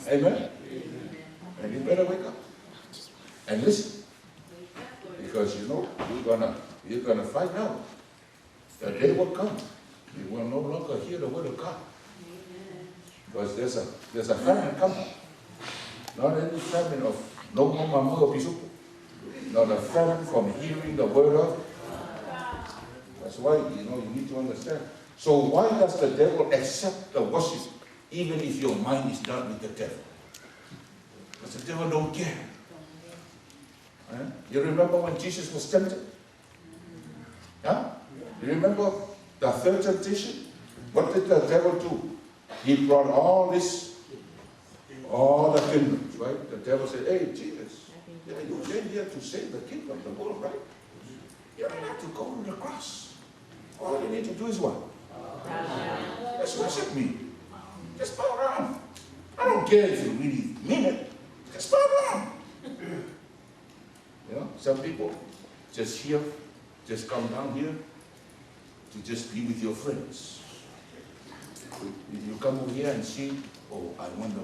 Amen. And you better wake up and listen, because you know you're gonna find out. The day will come. You will no longer hear the word of God. Because there's a famine coming. Not any famine of no more mama bisuku. Not a famine from hearing the word of. That's why you need to understand. So why does the devil accept the worship even if your mind is not with the devil? Because the devil don't care. You remember when Jesus was tempted? Yeah? You remember the third temptation? What did the devil do? He brought all the kingdoms, right? The devil said, hey, Jesus, you came here to save the kingdom, the world, right? You don't have to go to the cross. All you need to do is what? Just worship me. Just bow down. I don't care if you really mean it. Just bow down. Some people just come down here to just be with your friends. You come over here and see, oh, I wonder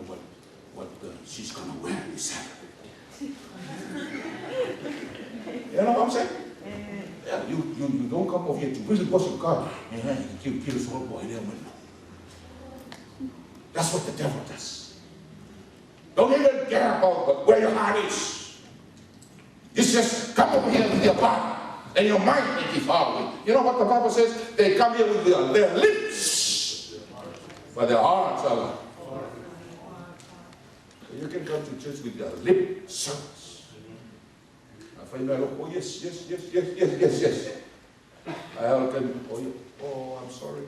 what she's going to wear this Saturday. You know what I'm saying? Yeah, you don't come over here to really worship God. You kill this old boy there with me. That's what the devil does. Don't even care about where your heart is. You just come over here with your body, and your mind may be following. You know what the Bible says? They come here with their lips, but their hearts are like. So you can come to church with your lip service. I find out, oh yes. I can, oh, I'm sorry.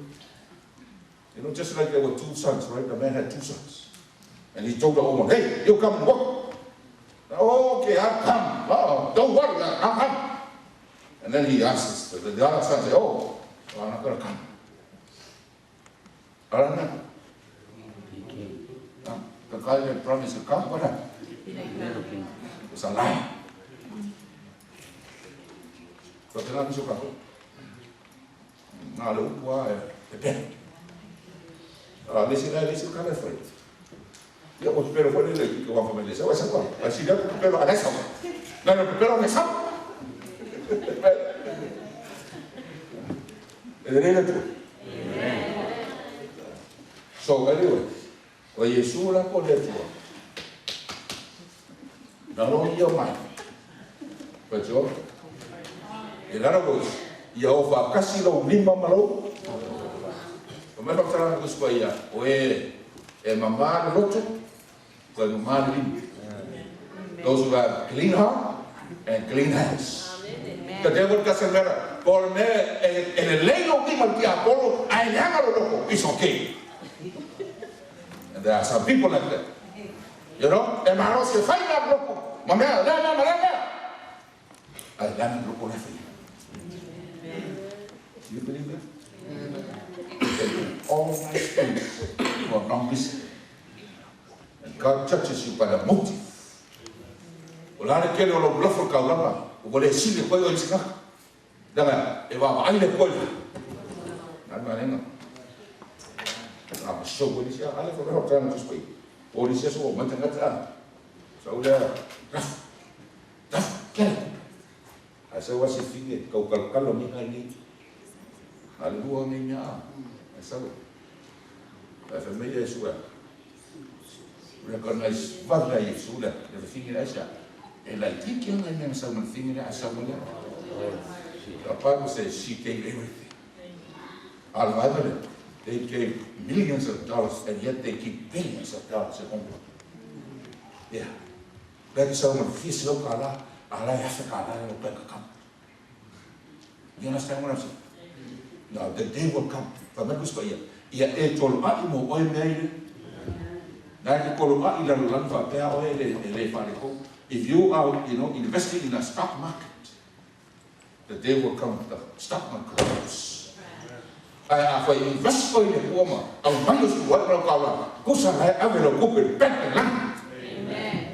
Just like there were two sons, right? The man had two sons. And he told the old one, hey, you come and work. Oh, okay, I'll come. Oh, don't worry, I'll come. And then he asks the other son, say, oh, I'm not going to come. I don't know. The guy that promised to come, what happened? It's a lie. But the lie suka. Now, look why the pen. Listen, kind of afraid. Io ho spero fuori lì che va a fare le sue qua. Ma si deve però adesso. Non però ne sa. So anyway, when you saw that for that one, not only your mind, but your, in other words, your vocabulary lima malo. Kemana cara aku supaya, mama lotu. Those who have clean heart and clean hands. The devil doesn't matter. Por me en el lelo mismo que Apolo, I never loco. It's okay. And there are some people like that. Hermanos que fallan loco. Mamá, I am loco na fe. Do you believe that? All my things for non-listening. And God touches you by the motive. Olare kele olo bluffer ka lama, ole sile koyo isika. Danga eva aile koyo. Nanga. I'm so good isia, ale ko ro tran just pay. Ori sia so mantanga tran. So there. Kele. Asa wasi finge kau kalau ni ngai. Alua minya. Asa. Asa meia suah. Recognize vaga Yesus dah, dia fikir Aisyah. And like, you can't remember someone thinking that someone else. The Bible says she gave everything. All of Ireland, they gave millions of dollars, and yet they keep billions of dollars at home. Yeah. That someone feels look Allah Africa, Allah bank account. You understand what I'm saying? Now the day will come. If you are, investing in a stock market, the day will come, the stock market close. For invest in the woman, I'm going to work around. Go somewhere, I will go with back land.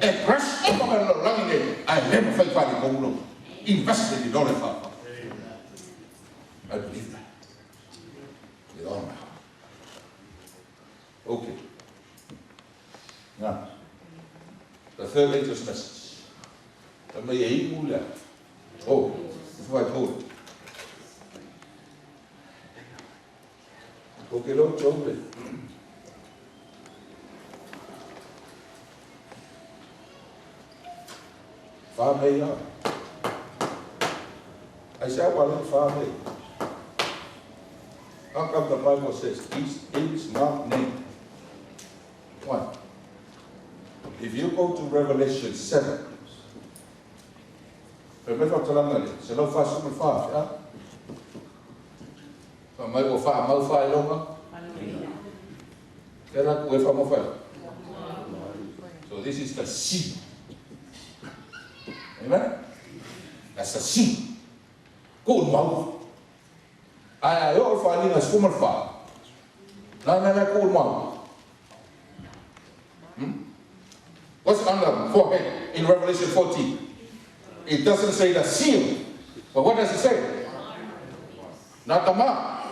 And press over the land, I never fight for the home. Invest in the dollar. I believe that. With all my heart. Okay. Now, the third latest message. Oh, before I told it. Okay, Lord, told it. Farm I said, well, farm. How come the Bible says, is not named? One. If you go to Revelation 7, remember to learn it. So no fast super fast, yeah? So my go far, my fire longer. Get up away from my fire. So this is the sea. Amen? That's the sea. Good mouth. I all finding a swimmer fire. No, cool mouth. What's on the forehead in Revelation 14? It doesn't say the seal. But what does it say? Not the mark.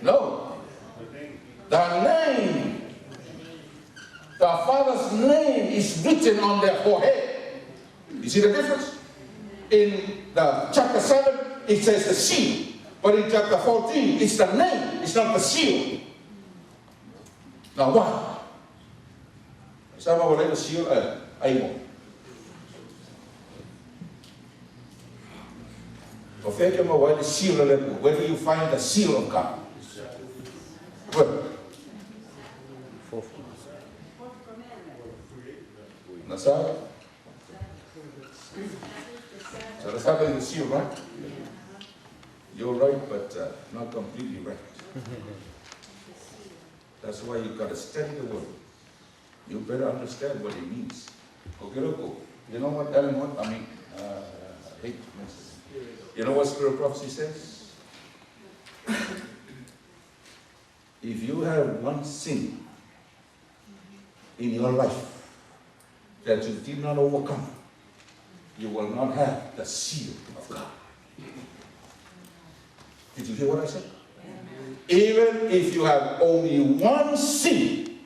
No. The name. The Father's name is written on their forehead. You see the difference? In the chapter 7, it says the seal. But in chapter 14, it's the name. It's not the seal. Now why? Some of the seal able. Where the seal of it, where do you find the seal of God? Where? Nasai? So that's how the seal, right? You're right, but not completely right. That's why you've got to study the word. You better understand what it means. Okay, look. You know what, Ellen, I hate this. You know what Spirit of Prophecy says? If you have one sin in your life that you did not overcome, you will not have the seal of God. Did you hear what I said? Even if you have only one sin,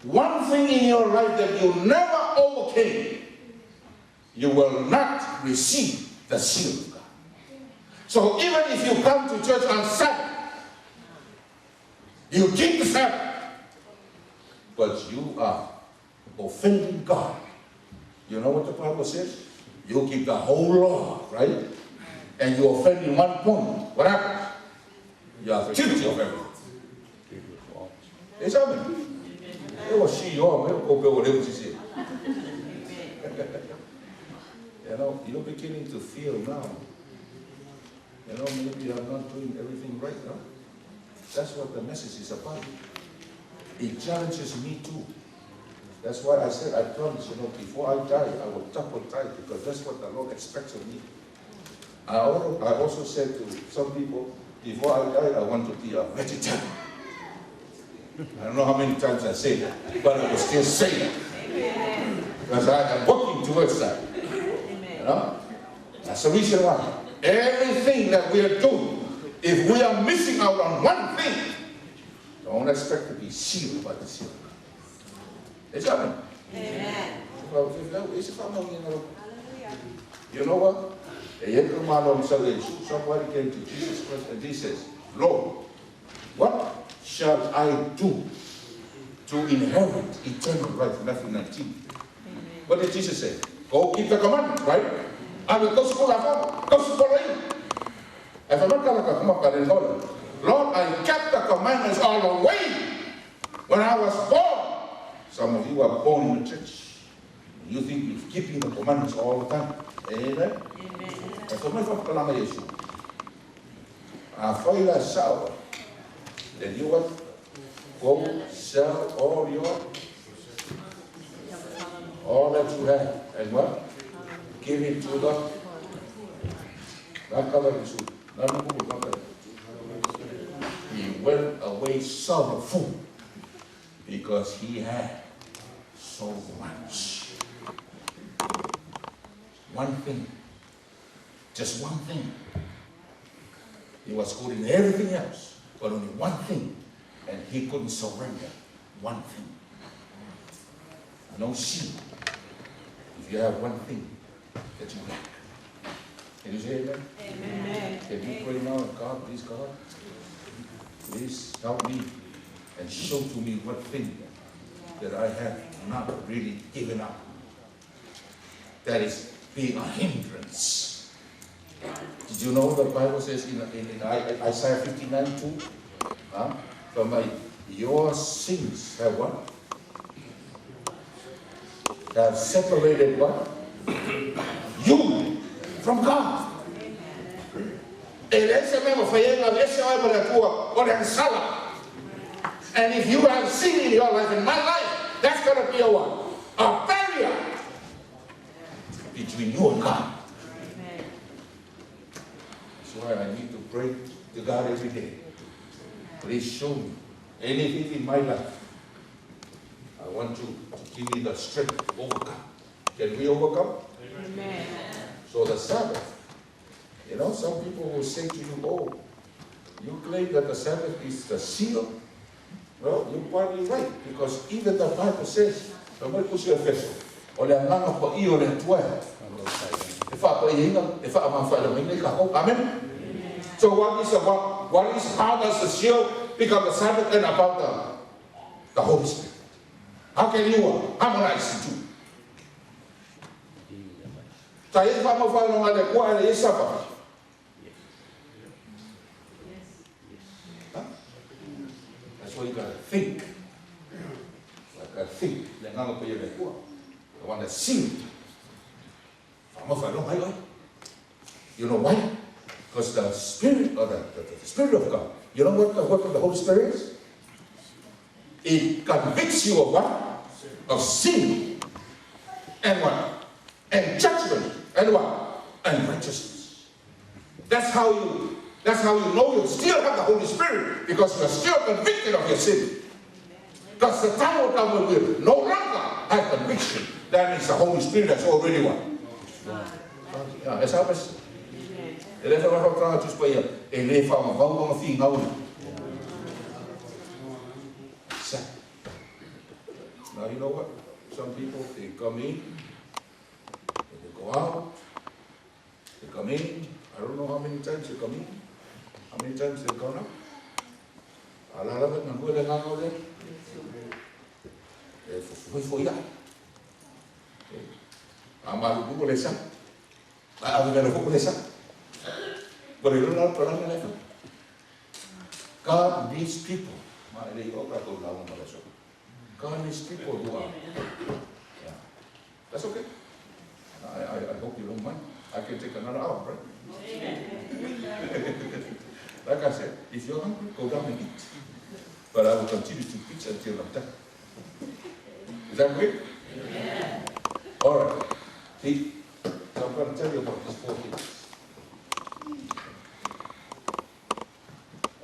one thing in your life that you never overcame, you will not receive the seal of God. So even if you come to church on Sabbath, you keep the Sabbath, but you are offending God. You know what the Bible says? You keep the whole law, right? And you offend in one point. What happens? You are guilty of everything. It's happening. It was she, whatever she said. You're beginning to feel now. Maybe I'm not doing everything right now. That's what the message is about. It challenges me too. That's why I said, I promise, before I die, I will double tithe, because that's what the Lord expects of me. I also said to some people, before I die, I want to be a vegetarian. I don't know how many times I say that, but I will still say it. Because I am working towards that. That's the reason why. Everything that we are doing, if we are missing out on one thing, don't expect to be sealed by the seal. It's happening. Amen. You know what? Somebody came to Jesus Christ and he says, Lord, what shall I do to inherit eternal life? Matthew 19. What did Jesus say? Go keep the commandments, right? Ang kau sekolah kau, kau sekolah ini. If I'm not going to come up and hold it, Lord, I kept the commandments all the way when I was born. Some of you are born in the church. You think you're keeping the commandments all the time. Amen? That's what my father told me. After you shower, then you what? Go sell all that you have, and what? Give it to the he went away sorrowful because he had so much. One thing, just one thing. He was good in everything else, but only one thing, and he couldn't surrender one thing. No sin. If you have one thing that you lack. Can you say amen? Amen. Can you pray now, God, please help me and show to me what thing that I have not really given up that is being a hindrance. Did you know the Bible says in Isaiah 59:2? Your sins have what? Have separated what? You from God. And if you have sin in your life, in my life, that's going to be a what? A barrier between you and God. That's why I need to pray to God every day. Please show me anything in my life. I want you to give me the strength to overcome. Can we overcome? Amen. So the Sabbath, you know, some people will say to you, oh, you claim that the Sabbath is the seal. Well, you're probably right, because even the Bible says, somebody push your face. Amen? So what is how does the seal become the Sabbath and about the Holy Spirit? How can you harmonize the two? That's why you gotta think. Like I think. I want to sing. You know why? Because the Spirit of the Spirit of God. You know what the work of the Holy Spirit is? It convicts you of what? Of sin. And what? And judgment. And what? And righteousness. That's how you know you still have the Holy Spirit, because you're still convicted of your sin. Because the time will come when we no longer have conviction. That means the Holy Spirit has already what? Yeah, sabes? Ele vai falar para nós para ele. Ele fala, vamos no fim, não. Now you know what? Some people, they come in, they go out, they come in. I don't know how many times they come in, how many times they've gone out. A lot of it, I'm going to hang out there. Foi lá. Amalu buku lesan. Aku dah buku lesan. Berilah perang mereka. God needs people. God needs people who are. Yeah. That's okay. I hope you don't mind. I can take another hour, right? Like I said, if you're hungry, go down and eat. But I will continue to preach until I'm done. Is that great? Yeah. All right. See, so I'm going to tell you about these 4 things.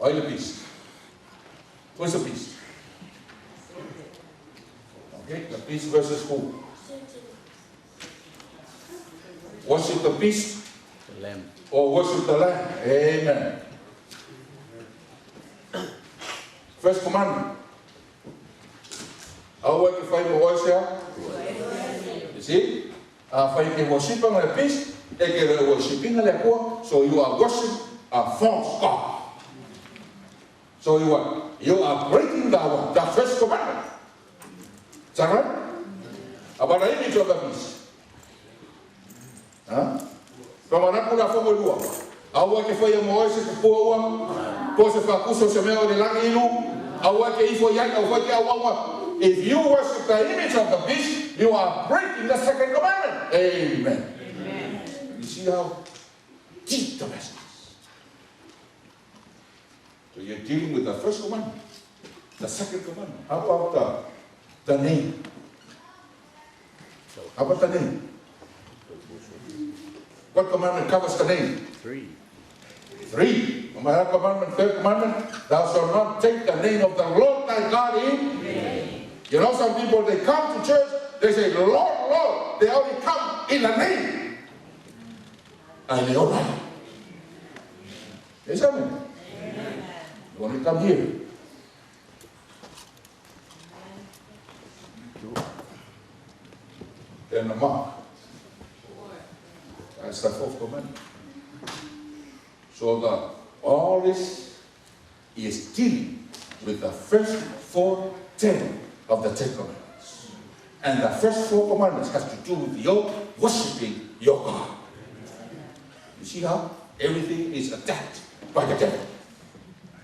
Oil the beast. Who's the beast? Okay, the beast versus who? Worship the beast? The lamb. Or worship the lamb? Amen. First commandment. How would you find the worship? You see? If you worship the beast, you are worshiping the lamb. So you are worshiping a false God. So you are breaking the first commandment. Is that right? about the image of the beast. Pamanapu na fomo lua. Aua ke foi mo ese ke poa, po se fa kuso se meo de langi ilu. Aua ke ifo yang au foi ke aua. If you worship the image of the beast, you are breaking the second commandment. Amen. Amen. You see how deep the message is. So you're dealing with the first commandment, the second commandment. How about the name? How about the name? What commandment covers the name? 3. Commandment, third commandment, thou shalt not take the name of the Lord thy God in vain. You know, some people, they come to church, they say, Lord, Lord. They only come in the name. And they all right. Yes, amen. You only come here. Then the mark. That's the 4th commandment. So that all this is dealing with the first 4 tenets of the 10 commandments. And the first 4 commandments has to do with your worshiping your God. You see how everything is attacked by the devil.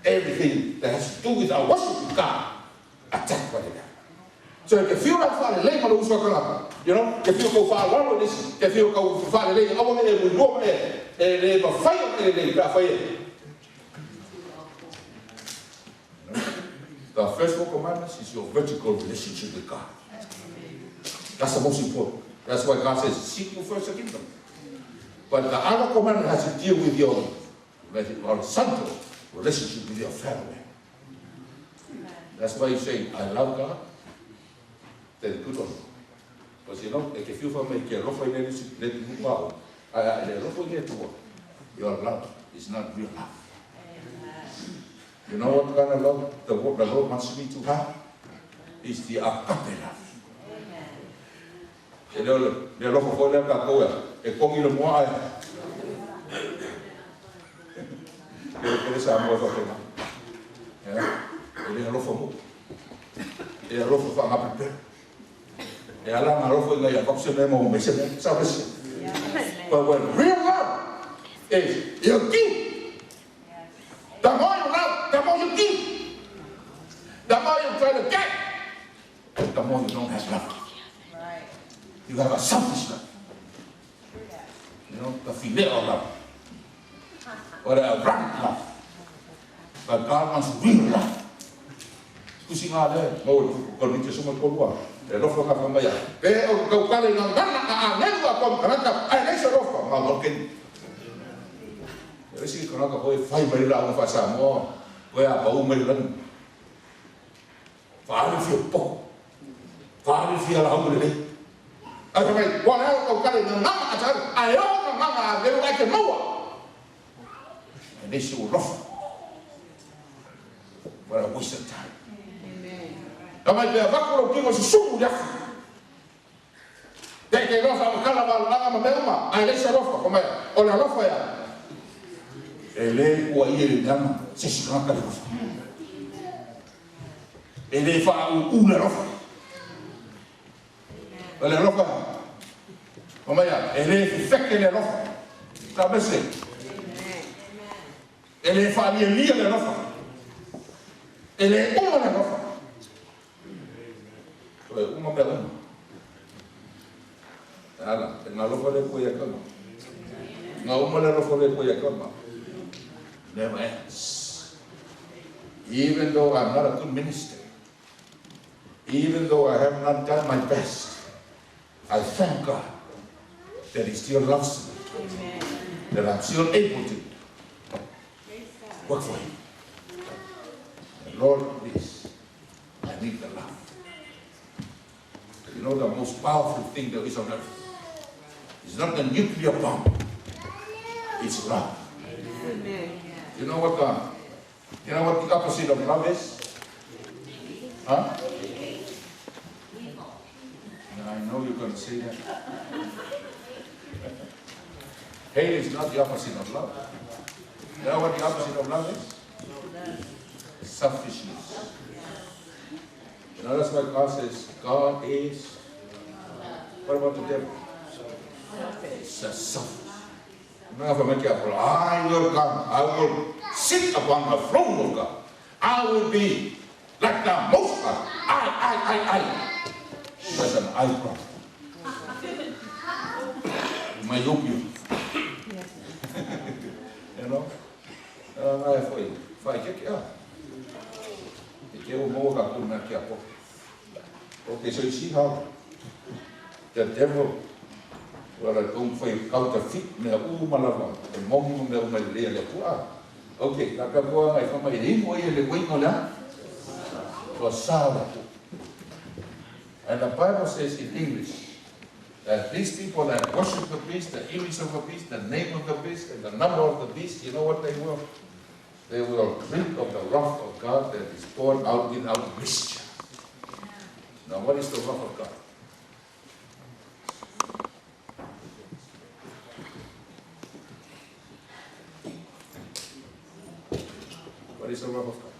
Everything that has to do with our worshiping God, attacked by the devil. So if you don't follow the law, you know, if you go follow this, if you go follow the law, the first 4 commandments is your vertical relationship with God. That's the most important. That's why God says, seek you first the kingdom. But the other commandment has to deal with your horizontal relationship with your family. That's why you say, I love God. That's good one. Because you know, if you make your love, your love is not real love. You know what kind of love the Lord wants me to have? It's the agape love. The love of God, e kongi le moa ai. Ele sa mo fa pena. Ele lofo mo. Ele lofo fa ngape. E ala na lofo ngai a kopse me mo me se sa besi. But when real love is you give. The more you love, the more you give. The more you try to get, the more you don't have love. You have a selfish love. You know, the filial love. Or a rank love. But God wants real love. Kusi nga le, mo kolite suma kolua. E lofo nga famaya. Pe o kau kale nga ngana a nengwa kom karaka, ai nei se lofo nga loken. Resi kanaka hoi fai mai la fa sa mo. Hoi a pa umai lan. Fa fi po. Fa fi ala umai. I mean, what else? Okay, I don't know. They like a Noah. And they should rough. What a waste of time. I might be a vacuum of people who shoot you. They can go from Calabar, Alabama, and they shall offer from there. Or a lofaya. A lay or year down, says you can't get off. And they found Una offer. Well, a lofaya. Omaya, ele feke le lofa. Sabe se? Ele faria lia le lofa. Ele uma le lofa. Uma pela uma. Ala, na lofa le poia kama. Na uma le lofa le poia kama. Never ends. Even though I'm not a good minister, even though I have not done my best, I thank God that He still loves me. Amen. That I'm still able to work for Him. And Lord, please, I need the love. You know, the most powerful thing there is on earth is not the nuclear bomb, it's love. Amen. You know what the opposite of love is? Huh? I know you're going to say that. Hate is not the opposite of love. You know what the opposite of love is? Selfishness. You know, that's why God says, God is What about the devil? Self. I will come. I will sit upon the throne of God. I will be like the Most High. I. That's an I problem. Myopia. You know? Fai que é. Que é o moga com na que a pouco. Okay, so you see how the devil, well, I don't feel counterfeit, me a malava, the mom me a lea pua. Okay, la capua, I found my name, why you wait on that? Was Sarah. And the Bible says in English that these people that worship the beast, the image of the beast, the name of the beast, and the number of the beast, you know what they will? They will drink of the wrath of God that is poured out without mischief. Now, what is the wrath of God? What is the wrath of God?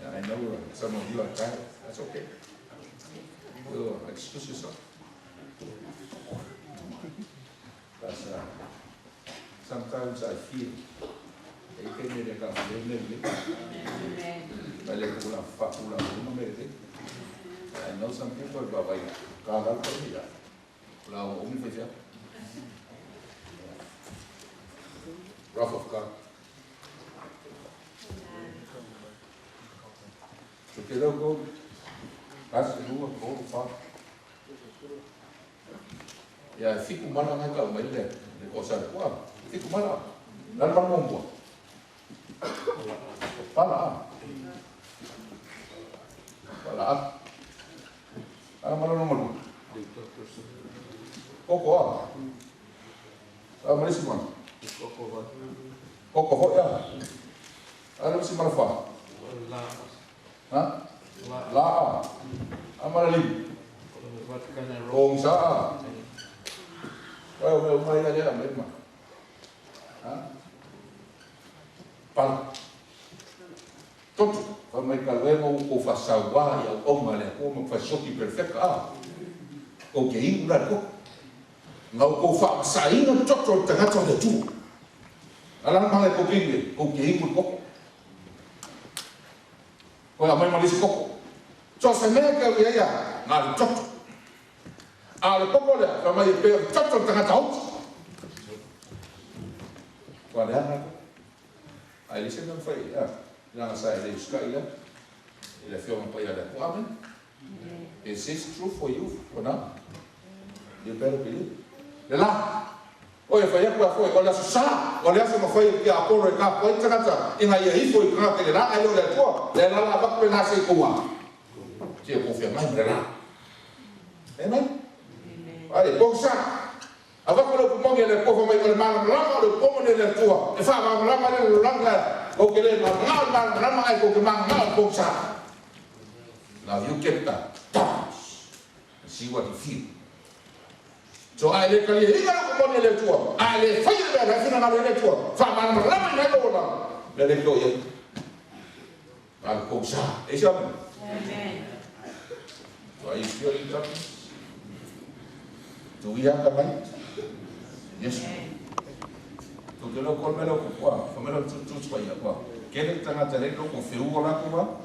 I know some of you are tired. That's okay. Well, excuse yourself. That's, sometimes I feel I know some people go by wrath of God. So que eu go, as the rule of God, Father. Yeah, fico mana na ka mai le, le cosa kwa. Fico mana. Lan ban mo. Pala. Pala. Mana no mo. Koko. Mari si man. Koko ho ya. Ano si Marfa? Ha? La. Amara lim. Ong sa. Well, mai ya mesma. Ha? Pal. Tot, van my kalwemo o fasawa ya o male ko mo fasoki perfect o ke ula ko. Ngau ko fa sainga tot tanga tot tu. Alang male ko pinge o ke imu ko. Ko ya mai malis ko. So sa me ka ya ngal tot. Al ko le fa mai pe tot tanga tot. Ko ada ai listen them fai Yang saya ada sekali il a fait un peu de quoi, et c'est true for you for now. You better believe. Là, oi foi quoi foi, olha só, olha só foi que a porra cá foi tratata, e aí aí foi que ele lá aí olha tua, lá vai para nascer como. Que eu confio mais lá. Amen. Aí, bom sa. Ava ko mo ngele ko mai ko ma la ko mo ne le tua. E fa ma la ma le la okay, now you get that. See what you feel. So I let you go on the tour. I let fire that I feel on the tour. From a lemon hello. Let it go yet. I'll go, sir. Is your amen. So are you still in darkness? Do we have the light? Yes. Porque lo colmelo con qua, come lo tutto spagna qua. Che le tanga terreno con fiugo la qua?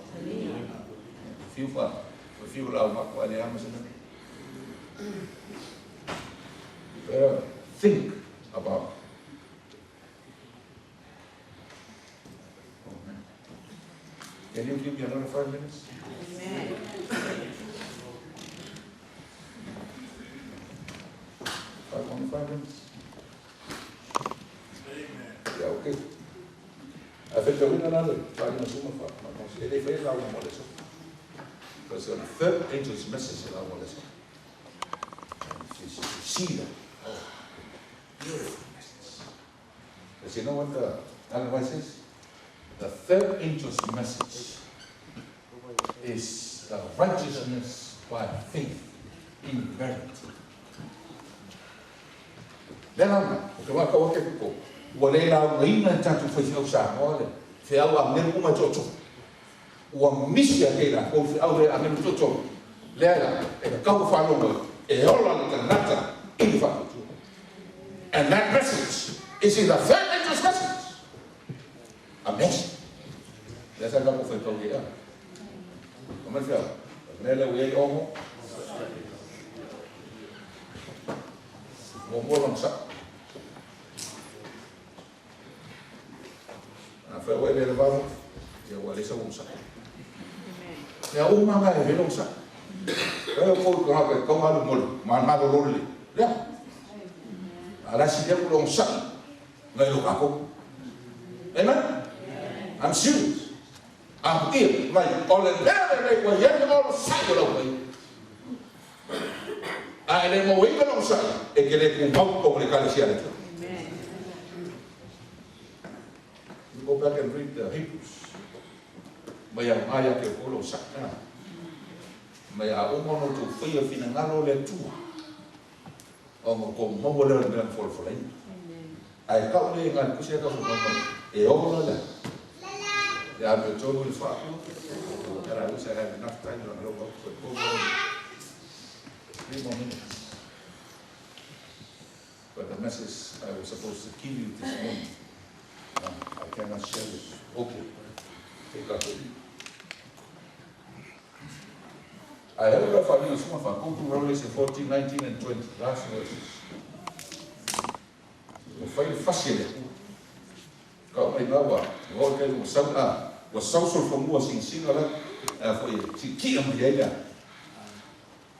Fiu fa, fiu la ma qua le amo sempre. Think about. Can you give me another 5 minutes? Amen. 5 minutes. Yeah, okay. I think there will another time in summer for they face our molest. Because the third angel's message in our molest. You see that. Oh, beautiful message. Because you know what the otherwise is? The third angel's message is the righteousness by faith in verity. Then I'm going to ua le la ina tatu foi au sa ngole fe au a ngel kuma toto ua misia ke la ko fe au le a ngel toto le ala e ka kau fa lo e ola le kanata i fa toto. And that message is in the third angel's message. Amazing. That's a couple of things here. Come on, fella. Nella way omo. Mo long sa. Na fa way le vamo. Ya wale sa umsa. Ya uma ma e long sa. Pero ko ko ma mo ma lo le. Ya. Ala si dia long sa. Ngai lo kako. Amen. I'm serious. I'm here. Like, all the day, well, you're going to say it away. And then, when we're going to say it, it can come to the You go back and read the Hebrews. May I aya ke polo sakna. May I umono to fia finangalo le tua. Omo ko mo le ngan for flain. Ai ka le ngan kusia ka mo e omo le. Yeah, I'm told with Father, and I wish I had enough time to look up for 3 more minutes. But the message I was supposed to give you this morning, I cannot share it. Okay, take that with you. I have a family, some of our go to Revelation 14, 19, and 20, last verses. We'll find it fascinating. Kau mai bawa, ngol kai was social for more sing for si ki am dia.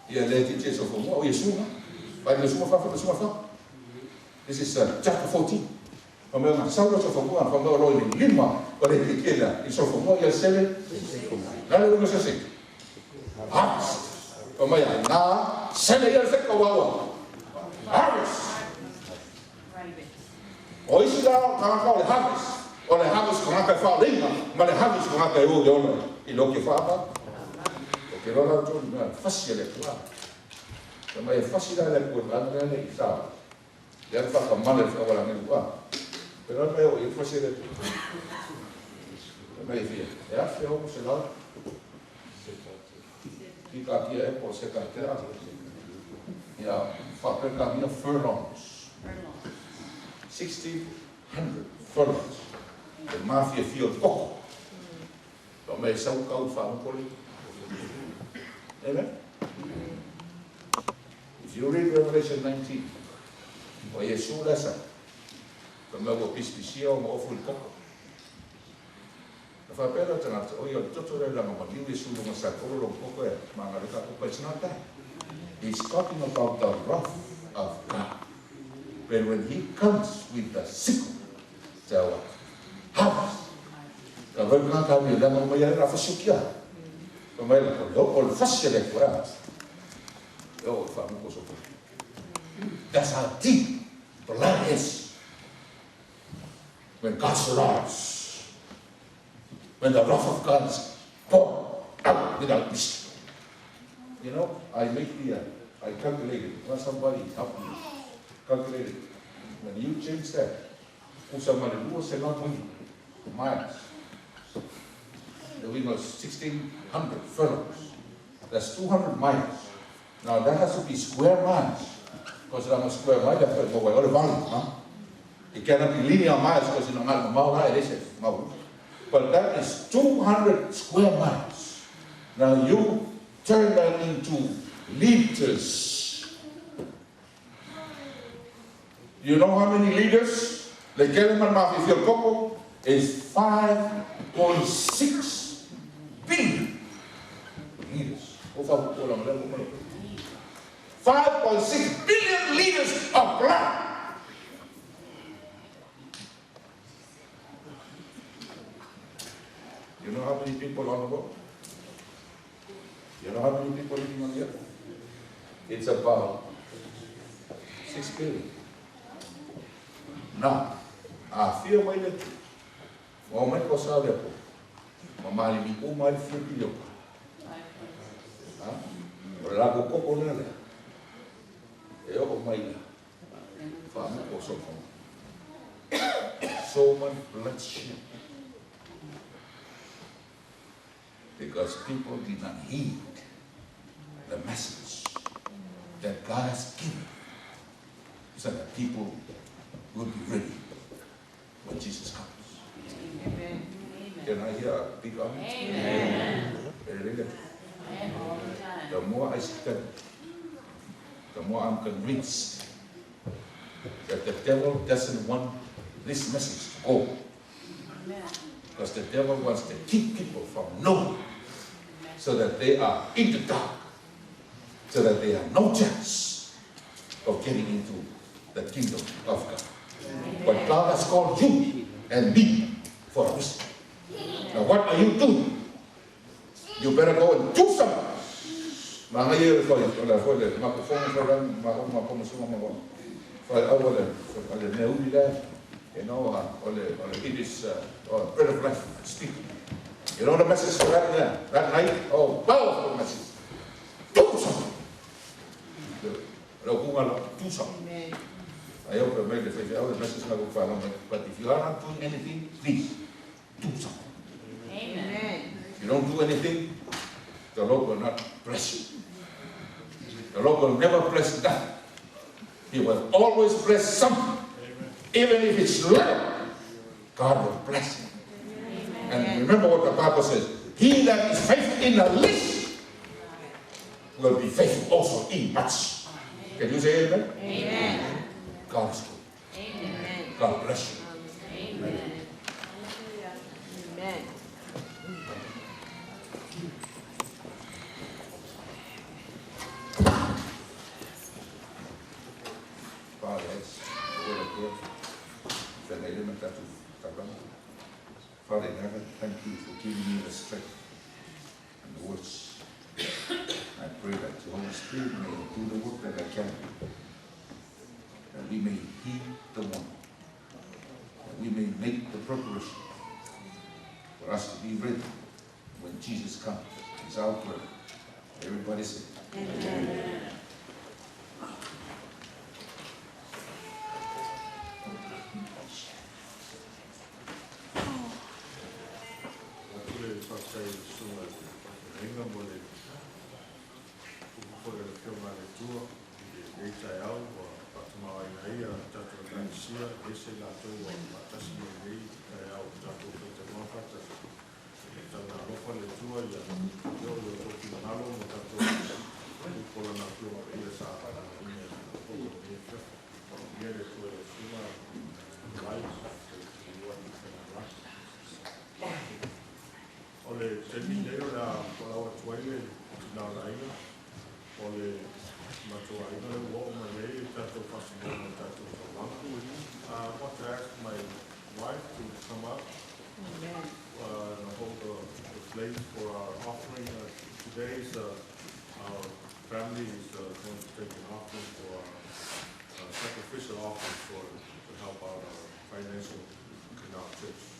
Ya le ti so for more Yesu. Ba Yesu fa. This is chapter 14. Pamela social for more from the Lord in Lima, or the Kela, so for more ya sele. Na le no se se. Pamela na sele ya se ko wa. Harvest. Hoje dá para harvest. O le harvest con aka fa ringa, ma le harvest con aka o yo e lo che fa pa. Perché lo ha già facile qua. Ma è facile da curare le sa. Ya fa con male fa la nel qua. Però è facile. Ma è via. Ya fa o se la. Chi capì è po se capirà. Ya fa per capire furlongs. 1600 furlongs. The mafia field koko. Dan ben je zo koud van poli. Amen? If you read Revelation 19, waar je zo lezen, dan ben je pispicieel maar over koko. Dan va per te oh je tot er lang maar nieuw is hoe we zeggen over koko er, maar dat gaat op iets naar daar. He's talking about the wrath of God. But when he comes with the sickle, tell us. Harvest. Kalau kita kami dah membayar apa sukia, membayar kalau fashion kurang, faham kau sopo. That's how deep the land is. When God surrounds, when the wrath of God is poured out without mercy. You know, I calculated. When somebody helped me calculate it. When you change that, somebody who was not moving. Miles. We know 1,600 furlongs. That's 200 miles. Now that has to be square miles. Because I'm a square mile, that's what we're all it cannot be linear miles because you know mile high, is it? But that is 200 square miles. Now you turn that into liters. You know how many liters? The Kellerman Mafia Field Coco is 5.6 billion liters. 5.6 billion liters of blood. You know how many people on the boat? You know how many people living on the earth? It's about 6 billion. Now, I feel my little. Well, my cost out there. My money be all my 3 billion. Lago Coco Nele. Eu mai. Fama o so. so much bloodshed because people did not heed the message that God has given so that people will be ready when Jesus comes. Amen. Can I hear a big amen? Amen. Very good. Amen. All the time. The more I study, the more I'm convinced that the devil doesn't want this message to go. Amen. Because the devil wants to keep people from knowing so that they are in the dark, so that they have no chance of getting into the kingdom of God. But God has called you and me for a reason. Now what are you doing? You better go and do something. It is bread of life speaking. You know the message for that night? Oh, powerful message. Do something. Do something. Amen. I hope I made the message, but if you are not doing anything, please do something. Amen. If you don't do anything, the Lord will not bless you. The Lord will never bless that. He will always bless something. Even if it's little, God will bless it. And remember what the Bible says, he that is faithful in the least will be faithful also in much. Can you say amen? Amen. God is good. Amen. God bless you. Amen. Amen. Father, it's the word of God. Father in heaven, thank you for giving me the strength and the words. I pray that the Holy Spirit may do the work that I can do. That we may heed the one. That we may make the preparation for us to be ready when Jesus comes. It's our prayer. Everybody say, Amen. Ole terminero la por tuaile na raina ole matuaina le wo ma le tato fasino tato lampu I want to ask my wife to come up and hold the place for our offering. Today's our family is going to take an offering for our sacrificial offering to help out our financial in our church.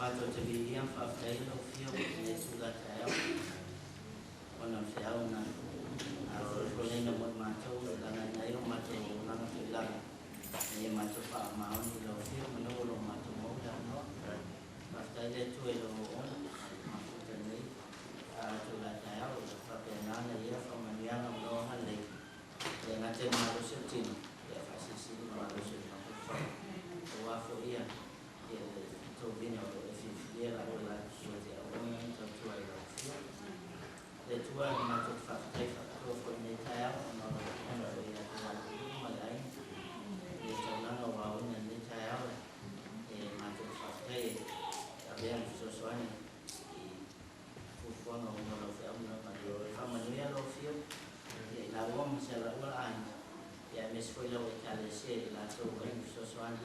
mato te vi iam whawhai lo fio e tula te ao. Ona te ao na a whai na mo mato lana nei o mato lana te lana. E mato wha maoni lo fio mano lo mato mo da no. Whawhai le tue lo ona mato te nei. A tula te ao whawhai nana ia whamaniana mo halei. E ngā te maro se tino. E whasisi maro se mato. O wafo ia. So vino if you hear like that with the women to try to the two are not to fast take for the tire on the way that my line is a long while and the tire not to fast take again so swine for no one of them but your family of you la woman se la one ya miss for the Italy la so when so swine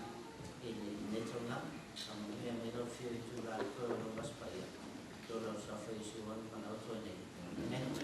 in nature now Some of them don't feel too like for us, but don't suffer issue one out to an end.